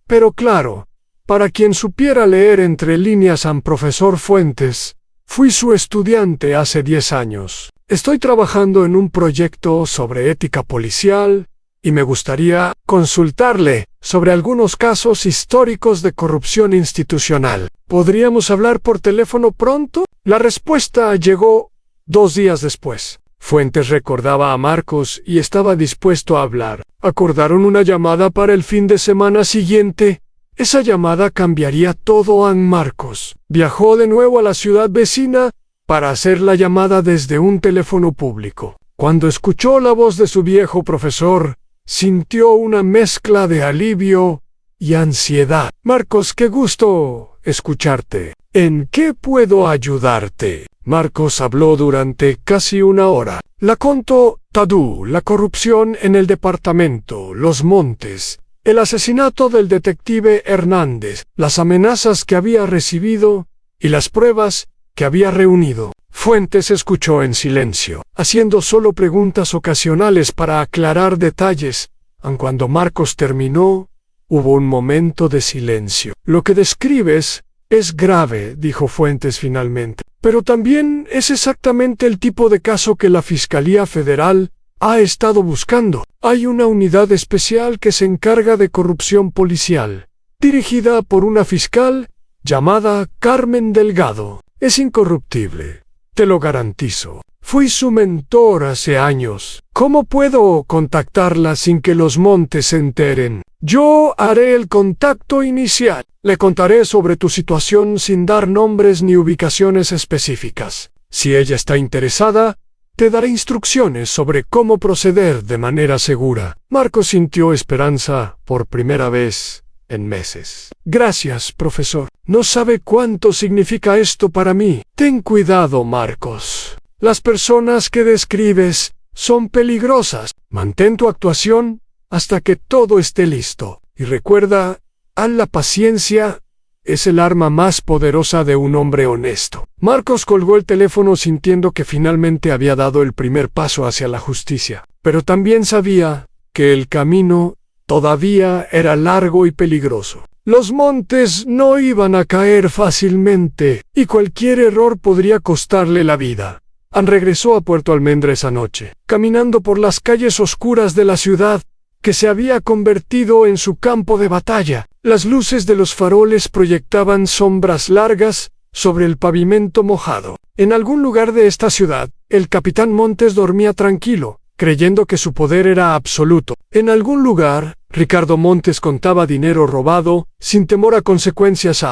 pero claro, para quien supiera leer entre líneas. Profesor Fuentes, fui su estudiante hace 10 años. Estoy trabajando en un proyecto sobre ética policial y me gustaría consultarle sobre algunos casos históricos de corrupción institucional. ¿Podríamos hablar por teléfono pronto? La respuesta llegó 2 días después. Fuentes recordaba a Marcos y estaba dispuesto a hablar. Acordaron una llamada para el fin de semana siguiente. Esa llamada cambiaría todo. Marcos viajó de nuevo a la ciudad vecina para hacer la llamada desde un teléfono público. Cuando escuchó la voz de su viejo profesor, sintió una mezcla de alivio y ansiedad. «Marcos, qué gusto escucharte. ¿En qué puedo ayudarte?» Marcos habló durante casi 1 hora. La contó todo: la corrupción en el departamento, los Montes, el asesinato del detective Hernández, las amenazas que había recibido y las pruebas que había reunido. Fuentes escuchó en silencio, haciendo solo preguntas ocasionales para aclarar detalles. Aun cuando Marcos terminó, hubo un momento de silencio. Lo que describes es grave, dijo Fuentes finalmente, pero también es exactamente el tipo de caso que la Fiscalía Federal ha estado buscando. Hay una unidad especial que se encarga de corrupción policial, dirigida por una fiscal llamada Carmen Delgado. Es incorruptible, te lo garantizo. Fui su mentor hace años. ¿Cómo puedo contactarla sin que los Montes se enteren? Yo haré el contacto inicial. Le contaré sobre tu situación sin dar nombres ni ubicaciones específicas. Si ella está interesada, te daré instrucciones sobre cómo proceder de manera segura. Marcos sintió esperanza por primera vez en meses. Gracias, profesor. No sabe cuánto significa esto para mí. Ten cuidado, Marcos. Las personas que describes son peligrosas. Mantén tu actuación hasta que todo esté listo. Y recuerda, la paciencia es el arma más poderosa de un hombre honesto. Marcos colgó el teléfono sintiendo que finalmente había dado el primer paso hacia la justicia. Pero también sabía que el camino todavía era largo y peligroso. Los Montes no iban a caer fácilmente, y cualquier error podría costarle la vida. Regresó a Puerto Almendra esa noche, caminando por las calles oscuras de la ciudad, que se había convertido en su campo de batalla. Las luces de los faroles proyectaban sombras largas sobre el pavimento mojado. En algún lugar de esta ciudad, el capitán Montes dormía tranquilo, creyendo que su poder era absoluto. En algún lugar, Ricardo Montes contaba dinero robado, sin temor a consecuencias.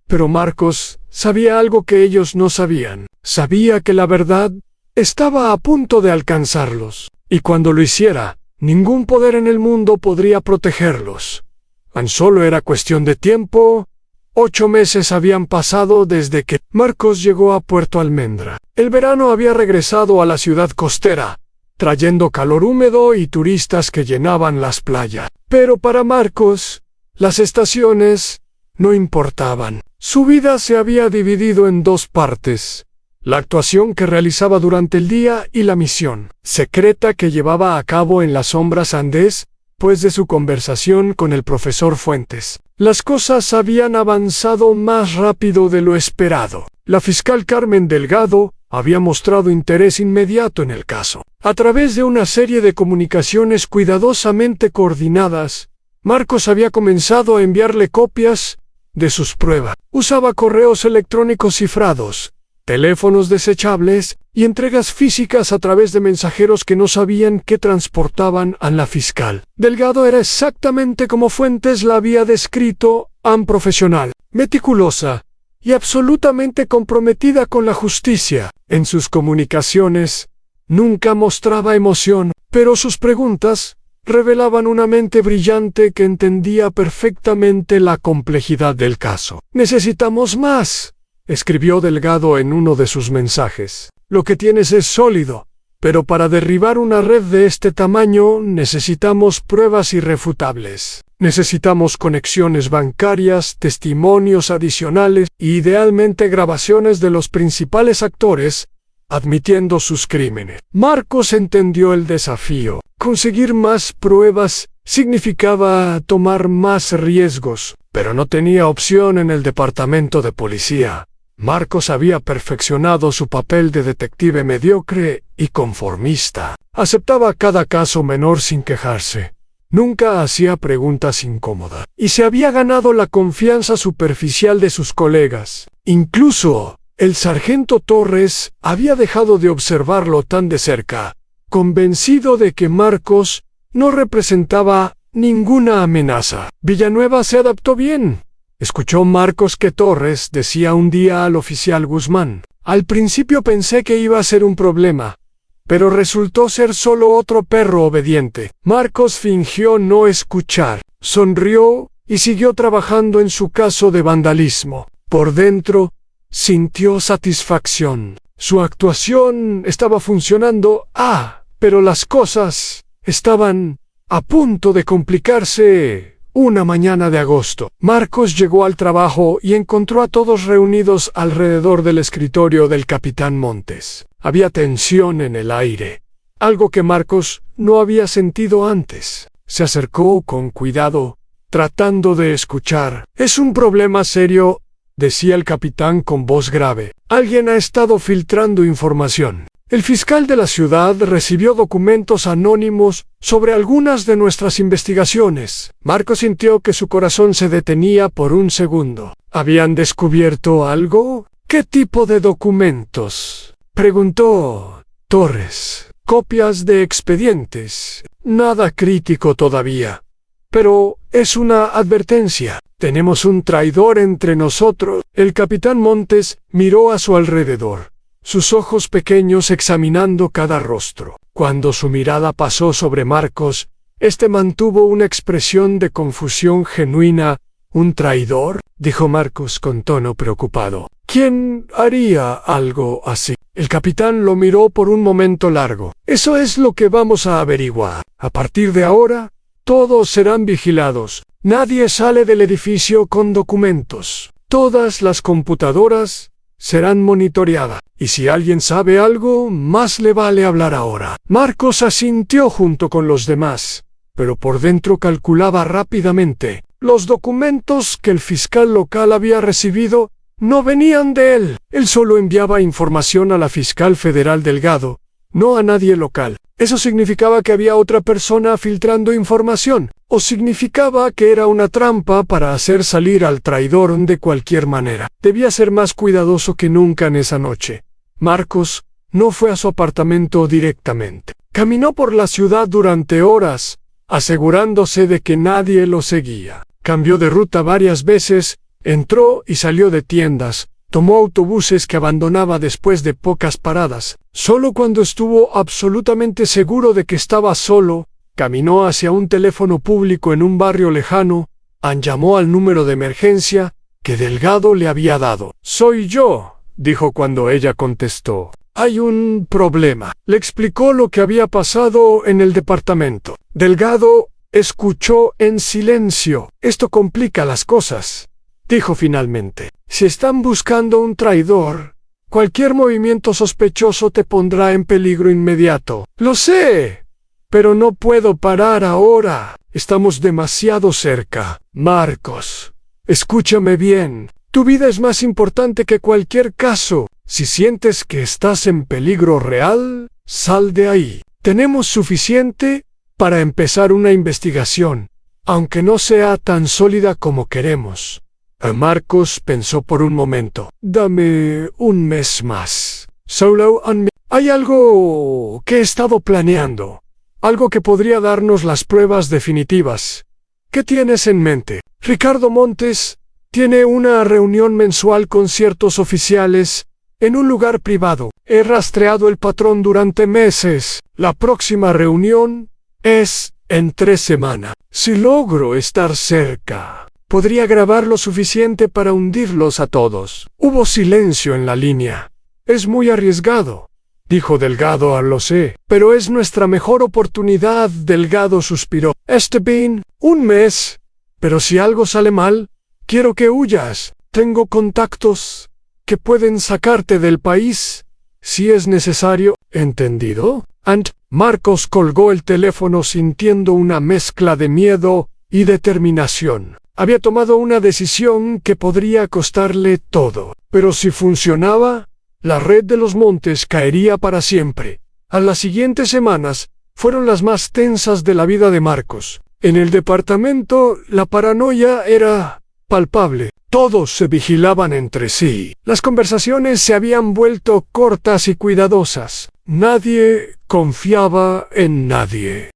Pero Marcos sabía algo que ellos no sabían. Sabía que la verdad estaba a punto de alcanzarlos, y cuando lo hiciera, ningún poder en el mundo podría protegerlos. Tan solo era cuestión de tiempo. 8 meses habían pasado desde que Marcos llegó a Puerto Almendra. El verano había regresado a la ciudad costera, trayendo calor húmedo y turistas que llenaban las playas. Pero para Marcos, las estaciones no importaban. Su vida se había dividido en 2 partes: la actuación que realizaba durante el día y la misión secreta que llevaba a cabo en las sombras después de su conversación con el profesor Fuentes. Las cosas habían avanzado más rápido de lo esperado. La fiscal Carmen Delgado había mostrado interés inmediato en el caso. A través de una serie de comunicaciones cuidadosamente coordinadas, Marcos había comenzado a enviarle copias de sus pruebas. Usaba correos electrónicos cifrados, teléfonos desechables y entregas físicas a través de mensajeros que no sabían qué transportaban a la fiscal. Delgado era exactamente como Fuentes la había descrito: profesional, meticulosa y absolutamente comprometida con la justicia. En sus comunicaciones nunca mostraba emoción, pero sus preguntas revelaban una mente brillante que entendía perfectamente la complejidad del caso. «Necesitamos más», escribió Delgado en uno de sus mensajes. «Lo que tienes es sólido, pero para derribar una red de este tamaño necesitamos pruebas irrefutables. Necesitamos conexiones bancarias, testimonios adicionales y idealmente grabaciones de los principales actores admitiendo sus crímenes». Marcos entendió el desafío. Conseguir más pruebas significaba tomar más riesgos, pero no tenía opción en el departamento de policía. Marcos había perfeccionado su papel de detective mediocre y conformista. Aceptaba cada caso menor sin quejarse. Nunca hacía preguntas incómodas. Y se había ganado la confianza superficial de sus colegas. Incluso el sargento Torres había dejado de observarlo tan de cerca, convencido de que Marcos no representaba ninguna amenaza. Villanueva se adaptó bien. Escuchó Marcos que Torres decía un día al oficial Guzmán: «Al principio pensé que iba a ser un problema, pero resultó ser solo otro perro obediente». Marcos fingió no escuchar, sonrió y siguió trabajando en su caso de vandalismo. Por dentro, sintió satisfacción. Su actuación estaba funcionando, pero las cosas estaban a punto de complicarse Una mañana de agosto, Marcos llegó al trabajo y encontró a todos reunidos alrededor del escritorio del capitán Montes. Había tensión en el aire, algo que Marcos no había sentido antes. Se acercó con cuidado, tratando de escuchar. «Es un problema serio», decía el capitán con voz grave. «Alguien ha estado filtrando información. El fiscal de la ciudad recibió documentos anónimos sobre algunas de nuestras investigaciones». Marcos sintió que su corazón se detenía por un segundo. ¿Habían descubierto algo? «¿Qué tipo de documentos?», preguntó Torres. «Copias de expedientes. Nada crítico todavía. Pero es una advertencia. Tenemos un traidor entre nosotros». El capitán Montes miró a su alrededor, sus ojos pequeños examinando cada rostro. Cuando su mirada pasó sobre Marcos, este mantuvo una expresión de confusión genuina. «¿Un traidor?», dijo Marcos con tono preocupado. «¿Quién haría algo así?». El capitán lo miró por un momento largo. «Eso es lo que vamos a averiguar. A partir de ahora, todos serán vigilados. Nadie sale del edificio con documentos. Todas las computadoras serán monitoreadas. Y si alguien sabe algo, más le vale hablar ahora». Marcos asintió junto con los demás, pero por dentro calculaba rápidamente. Los documentos que el fiscal local había recibido no venían de él. Él solo enviaba información a la fiscal federal Delgado, no a nadie local. Eso significaba que había otra persona filtrando información, o significaba que era una trampa para hacer salir al traidor de cualquier manera. Debía ser más cuidadoso que nunca en esa noche. Marcos no fue a su apartamento directamente. Caminó por la ciudad durante horas, asegurándose de que nadie lo seguía. Cambió de ruta varias veces, entró y salió de tiendas, tomó autobuses que abandonaba después de pocas paradas. Solo cuando estuvo absolutamente seguro de que estaba solo, caminó hacia un teléfono público en un barrio lejano, llamó al número de emergencia que Delgado le había dado. «Soy yo», dijo cuando ella contestó. «Hay un problema». Le explicó lo que había pasado en el departamento. Delgado escuchó en silencio. «Esto complica las cosas», dijo finalmente. «Si están buscando un traidor, cualquier movimiento sospechoso te pondrá en peligro inmediato». «Lo sé, pero no puedo parar ahora. Estamos demasiado cerca». «Marcos, escúchame bien. Tu vida es más importante que cualquier caso. Si sientes que estás en peligro real, sal de ahí. Tenemos suficiente para empezar una investigación, aunque no sea tan sólida como queremos». Marcos pensó por un momento. «Dame un mes más. Solo un mes. Hay algo que he estado planeando. Algo que podría darnos las pruebas definitivas. ¿Qué tienes en mente?» «Ricardo Montes tiene una reunión mensual con ciertos oficiales en un lugar privado. He rastreado el patrón durante meses. La próxima reunión es en 3 semanas. Si logro estar cerca, podría grabar lo suficiente para hundirlos a todos». Hubo silencio en la línea. «Es muy arriesgado», dijo Delgado. «Lo sé, pero es nuestra mejor oportunidad». Delgado suspiró. «Está bien, un mes. Pero si algo sale mal, quiero que huyas. Tengo contactos que pueden sacarte del país si es necesario». «¿Entendido?». Marcos colgó el teléfono sintiendo una mezcla de miedo y determinación. Había tomado una decisión que podría costarle todo, pero si funcionaba, la red de los Montes caería para siempre. A las siguientes semanas fueron las más tensas de la vida de Marcos. En el departamento, la paranoia era palpable. Todos se vigilaban entre sí. Las conversaciones se habían vuelto cortas y cuidadosas. Nadie confiaba en nadie.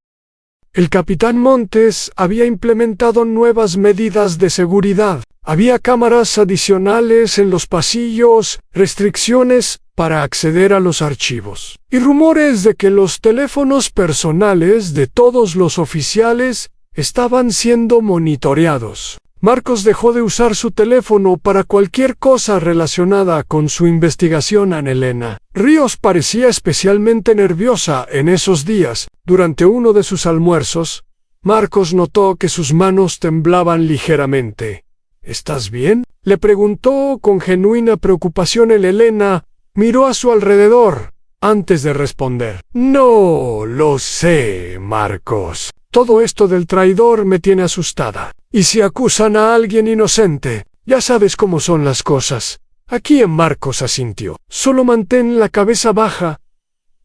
El capitán Montes había implementado nuevas medidas de seguridad. Había cámaras adicionales en los pasillos, restricciones para acceder a los archivos, y rumores de que los teléfonos personales de todos los oficiales estaban siendo monitoreados. Marcos dejó de usar su teléfono para cualquier cosa relacionada con su investigación a Elena. Ríos parecía especialmente nerviosa en esos días. Durante uno de sus almuerzos, Marcos notó que sus manos temblaban ligeramente. ¿Estás bien?, le preguntó con genuina preocupación. Elena miró a su alrededor antes de responder. No lo sé, Marcos. Todo esto del traidor me tiene asustada. ¿Y si acusan a alguien inocente? Ya sabes cómo son las cosas. Aquí en Marcos asintió. Solo mantén la cabeza baja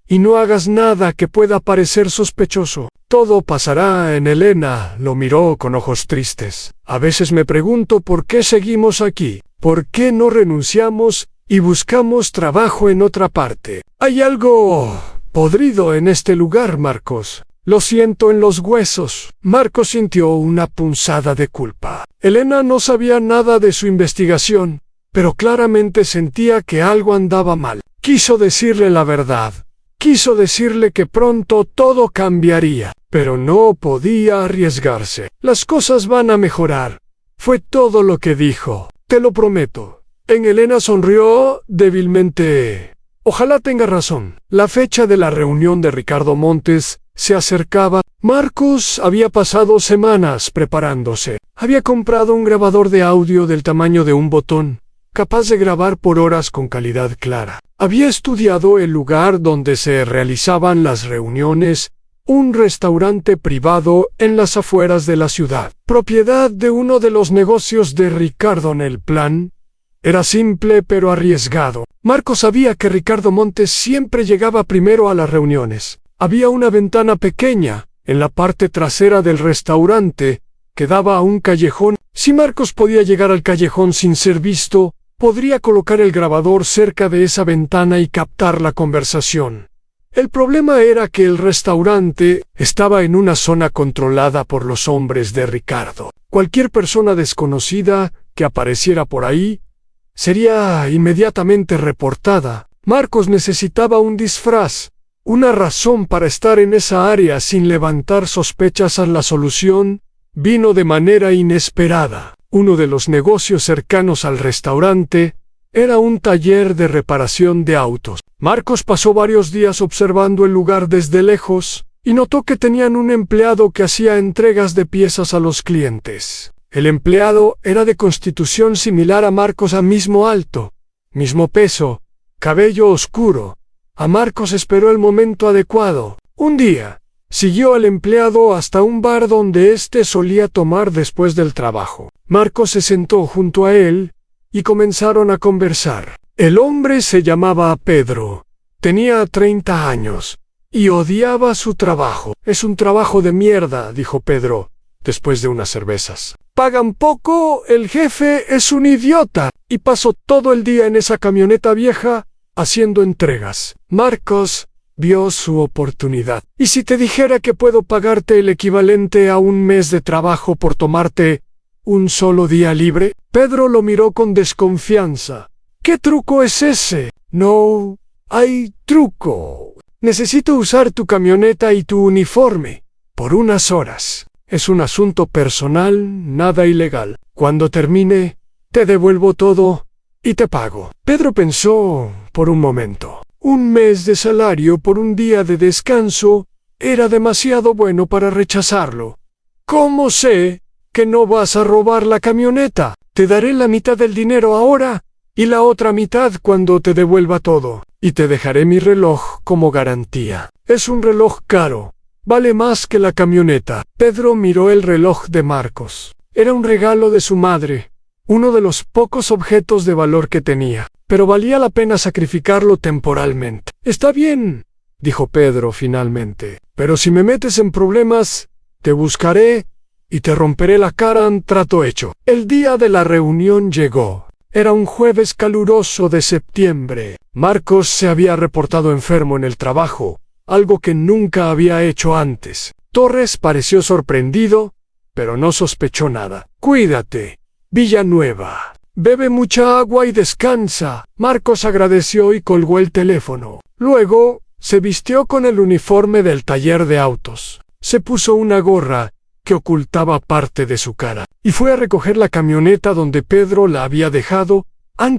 y no hagas nada que pueda parecer sospechoso. Todo pasará. En Elena lo miró con ojos tristes. A veces me pregunto por qué seguimos aquí. ¿Por qué no renunciamos y buscamos trabajo en otra parte? Hay algo podrido en este lugar, Marcos. Lo siento en los huesos. Marcos sintió una punzada de culpa. Elena no sabía nada de su investigación, pero claramente sentía que algo andaba mal. Quiso decirle la verdad. Quiso decirle que pronto todo cambiaría, pero no podía arriesgarse. Las cosas van a mejorar. Fue todo lo que dijo. Te lo prometo. Elena sonrió débilmente. Ojalá tenga razón. La fecha de la reunión de Ricardo Montes se acercaba. Marcos había pasado semanas preparándose. Había comprado un grabador de audio del tamaño de un botón, capaz de grabar por horas con calidad clara. Había estudiado el lugar donde se realizaban las reuniones, un restaurante privado en las afueras de la ciudad, propiedad de uno de los negocios de Ricardo. El plan era simple pero arriesgado. Marcos sabía que Ricardo Montes siempre llegaba primero a las reuniones. Había una ventana pequeña en la parte trasera del restaurante que daba a un callejón. Si Marcos podía llegar al callejón sin ser visto, podría colocar el grabador cerca de esa ventana y captar la conversación. El problema era que el restaurante estaba en una zona controlada por los hombres de Ricardo. Cualquier persona desconocida que apareciera por ahí sería inmediatamente reportada. Marcos necesitaba un disfraz, una razón para estar en esa área sin levantar sospechas. La solución vino de manera inesperada. Uno de los negocios cercanos al restaurante era un taller de reparación de autos. Marcos pasó varios días observando el lugar desde lejos y notó que tenían un empleado que hacía entregas de piezas a los clientes. El empleado era de constitución similar a Marcos, mismo alto, mismo peso, cabello oscuro. A Marcos esperó el momento adecuado. Un día, siguió al empleado hasta un bar donde éste solía tomar después del trabajo. Marcos se sentó junto a él y comenzaron a conversar. El hombre se llamaba Pedro. Tenía 30 años y odiaba su trabajo. Es un trabajo de mierda, dijo Pedro, después de unas cervezas. Pagan poco, el jefe es un idiota y paso todo el día en esa camioneta vieja haciendo entregas. Marcos vio su oportunidad. ¿Y si te dijera que puedo pagarte el equivalente a un mes de trabajo por tomarte un solo día libre? Pedro lo miró con desconfianza. ¿Qué truco es ese? No hay truco. Necesito usar tu camioneta y tu uniforme por unas horas. Es un asunto personal, nada ilegal. Cuando termine, te devuelvo todo y te pago. Pedro pensó por un momento. Un mes de salario por un día de descanso era demasiado bueno para rechazarlo. ¿Cómo sé que no vas a robar la camioneta? Te daré la mitad del dinero ahora y la otra mitad cuando te devuelva todo. Y te dejaré mi reloj como garantía. Es un reloj caro. Vale más que la camioneta. Pedro miró el reloj de Marcos. Era un regalo de su madre, uno de los pocos objetos de valor que tenía, pero valía la pena sacrificarlo temporalmente. Está bien, dijo Pedro finalmente, pero si me metes en problemas, te buscaré y te romperé la cara. Trato hecho. El día de la reunión llegó. Era un jueves caluroso de septiembre. Marcos se había reportado enfermo en el trabajo, algo que nunca había hecho antes. Torres pareció sorprendido, pero no sospechó nada. Cuídate, Villanueva. Bebe mucha agua y descansa. Marcos agradeció y colgó el teléfono. Luego, se vistió con el uniforme del taller de autos. Se puso una gorra que ocultaba parte de su cara y fue a recoger la camioneta donde Pedro la había dejado.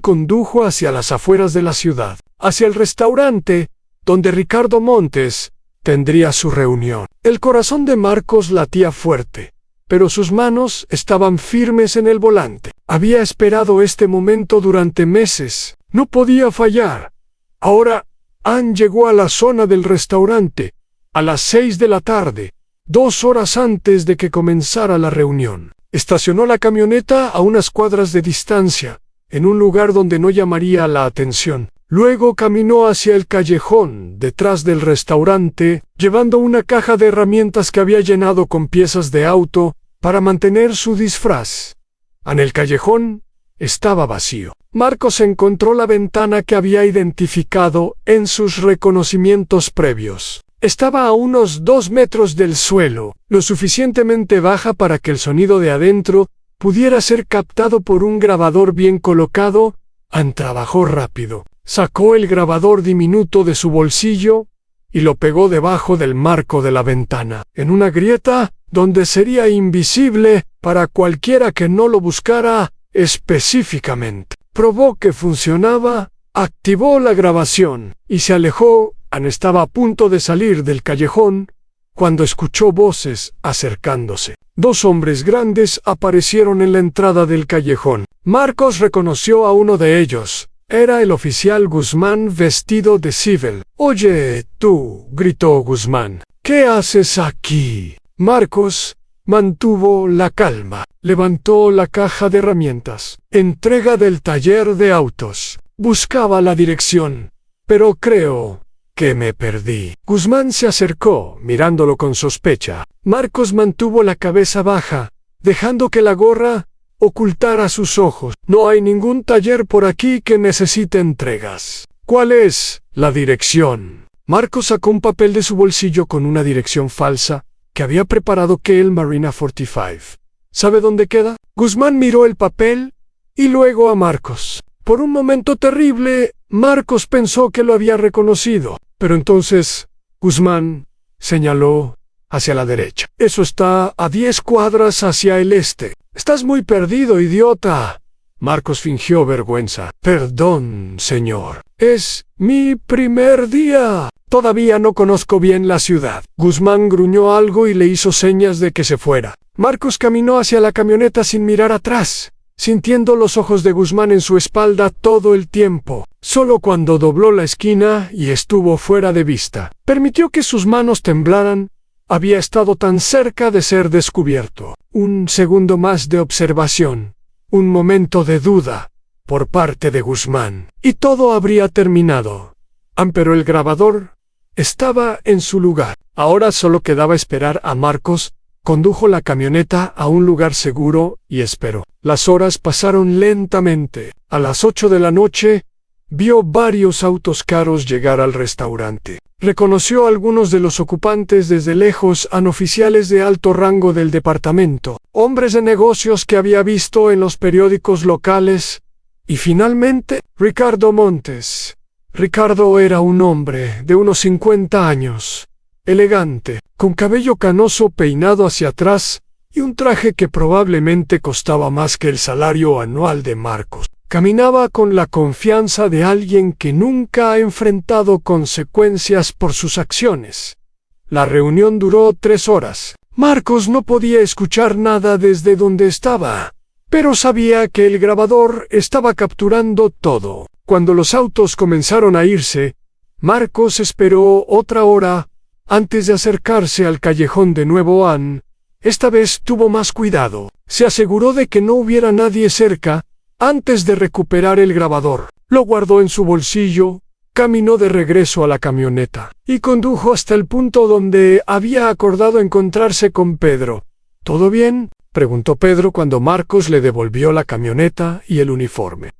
Condujo hacia las afueras de la ciudad, hacia el restaurante donde Ricardo Montes tendría su reunión. El corazón de Marcos latía fuerte, pero sus manos estaban firmes en el volante. Había esperado este momento durante meses. No podía fallar. Ahora, Ann llegó a la zona del restaurante, a las 6 de la tarde, 2 horas antes de que comenzara la reunión. Estacionó la camioneta a unas cuadras de distancia, en un lugar donde no llamaría la atención. Luego caminó hacia el callejón, detrás del restaurante, llevando una caja de herramientas que había llenado con piezas de auto para mantener su disfraz. En el callejón estaba vacío. Marcos encontró la ventana que había identificado en sus reconocimientos previos. Estaba a unos 2 metros del suelo, lo suficientemente baja para que el sonido de adentro pudiera ser captado por un grabador bien colocado. Ann trabajó rápido. Sacó el grabador diminuto de su bolsillo y lo pegó debajo del marco de la ventana, en una grieta donde sería invisible para cualquiera que no lo buscara específicamente. Probó que funcionaba, activó la grabación y se alejó. Ann estaba a punto de salir del callejón cuando escuchó voces acercándose. 2 hombres grandes aparecieron en la entrada del callejón. Marcos reconoció a uno de ellos. Era el oficial Guzmán vestido de civil. «Oye, tú», gritó Guzmán, «¿qué haces aquí?» Marcos mantuvo la calma. Levantó la caja de herramientas. «Entrega del taller de autos. Buscaba la dirección, pero creo que me perdí». Guzmán se acercó, mirándolo con sospecha. Marcos mantuvo la cabeza baja, dejando que la gorra ocultara sus ojos. «No hay ningún taller por aquí que necesite entregas». «¿Cuál es la dirección?» Marcos sacó un papel de su bolsillo con una dirección falsa que había preparado Cale Marina 45. «¿Sabe dónde queda?» Guzmán miró el papel y luego a Marcos. Por un momento terrible, Marcos pensó que lo había reconocido, pero entonces Guzmán señaló hacia la derecha. «Eso está a 10 cuadras hacia el este». «Estás muy perdido, idiota». Marcos fingió vergüenza. «Perdón, señor. Es mi primer día. Todavía no conozco bien la ciudad». Guzmán gruñó algo y le hizo señas de que se fuera. Marcos caminó hacia la camioneta sin mirar atrás, sintiendo los ojos de Guzmán en su espalda todo el tiempo. Solo cuando dobló la esquina y estuvo fuera de vista, permitió que sus manos temblaran. Había estado tan cerca de ser descubierto. Un segundo más de observación, un momento de duda por parte de Guzmán, y todo habría terminado. Pero el grabador estaba en su lugar. Ahora solo quedaba esperar a Marcos. Condujo la camioneta a un lugar seguro y esperó. Las horas pasaron lentamente. A las 8 de la noche, vio varios autos caros llegar al restaurante. Reconoció a algunos de los ocupantes desde lejos, a oficiales de alto rango del departamento, hombres de negocios que había visto en los periódicos locales, y finalmente, Ricardo Montes. Ricardo era un hombre de unos 50 años, elegante, con cabello canoso peinado hacia atrás y un traje que probablemente costaba más que el salario anual de Marcos. Caminaba con la confianza de alguien que nunca ha enfrentado consecuencias por sus acciones. La reunión duró 3 horas. Marcos no podía escuchar nada desde donde estaba, pero sabía que el grabador estaba capturando todo. Cuando los autos comenzaron a irse, Marcos esperó otra hora antes de acercarse al callejón de nuevo. Ann, esta vez tuvo más cuidado. Se aseguró de que no hubiera nadie cerca antes de recuperar el grabador. Lo guardó en su bolsillo, caminó de regreso a la camioneta y condujo hasta el punto donde había acordado encontrarse con Pedro. «¿Todo bien?», preguntó Pedro cuando Marcos le devolvió la camioneta y el uniforme.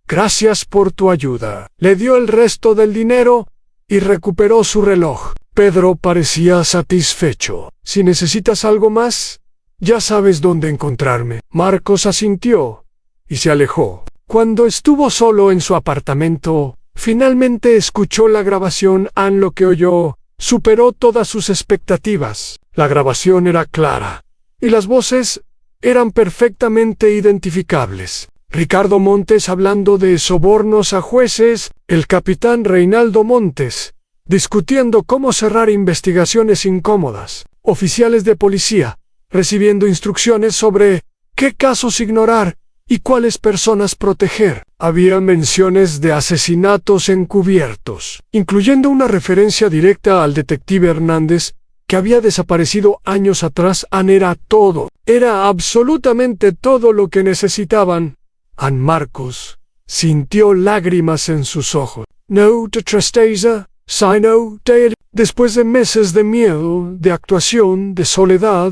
«Gracias por tu ayuda». Le dio el resto del dinero y recuperó su reloj. Pedro parecía satisfecho. «Si necesitas algo más, ya sabes dónde encontrarme». Marcos asintió y se alejó. Cuando estuvo solo en su apartamento, finalmente escuchó la grabación. Ann lo que oyó superó todas sus expectativas. La grabación era clara y las voces eran perfectamente identificables. Ricardo Montes hablando de sobornos a jueces, el capitán Reinaldo Montes, discutiendo cómo cerrar investigaciones incómodas, oficiales de policía, recibiendo instrucciones sobre qué casos ignorar y cuáles personas proteger. Había menciones de asesinatos encubiertos, incluyendo una referencia directa al detective Hernández, que había desaparecido años atrás. Era absolutamente todo lo que necesitaban. Ann Marcos sintió lágrimas en sus ojos. No de tristeza, sino de... Después de meses de miedo, de actuación, de soledad,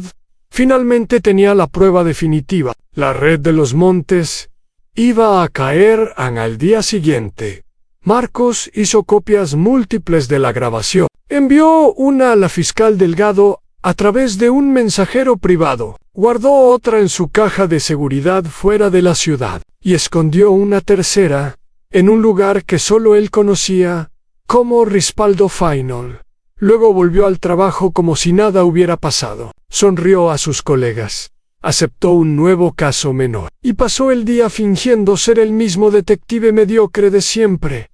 finalmente tenía la prueba definitiva. La red de los montes iba a caer al día siguiente. Marcos hizo copias múltiples de la grabación. Envió una a la fiscal Delgado a través de un mensajero privado. Guardó otra en su caja de seguridad fuera de la ciudad y escondió una tercera en un lugar que solo él conocía como respaldo final. Luego volvió al trabajo como si nada hubiera pasado. Sonrió a sus colegas. Aceptó un nuevo caso menor y pasó el día fingiendo ser el mismo detective mediocre de siempre.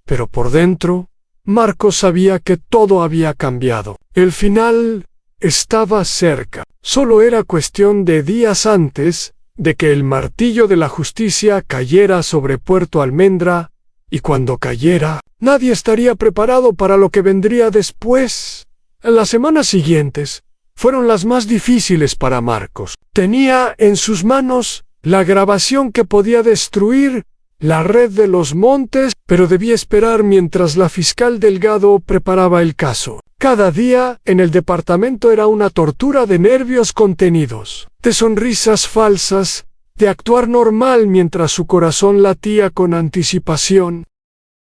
Pero por dentro, Marcos sabía que todo había cambiado. El final estaba cerca. Solo era cuestión de días antes de que el martillo de la justicia cayera sobre Puerto Almendra, y cuando cayera, nadie estaría preparado para lo que vendría después. Las semanas siguientes fueron las más difíciles para Marcos. Tenía en sus manos la grabación que podía destruir la red de los montes, pero debía esperar mientras la fiscal Delgado preparaba el caso. Cada día en el departamento era una tortura de nervios contenidos, de sonrisas falsas, de actuar normal mientras su corazón latía con anticipación.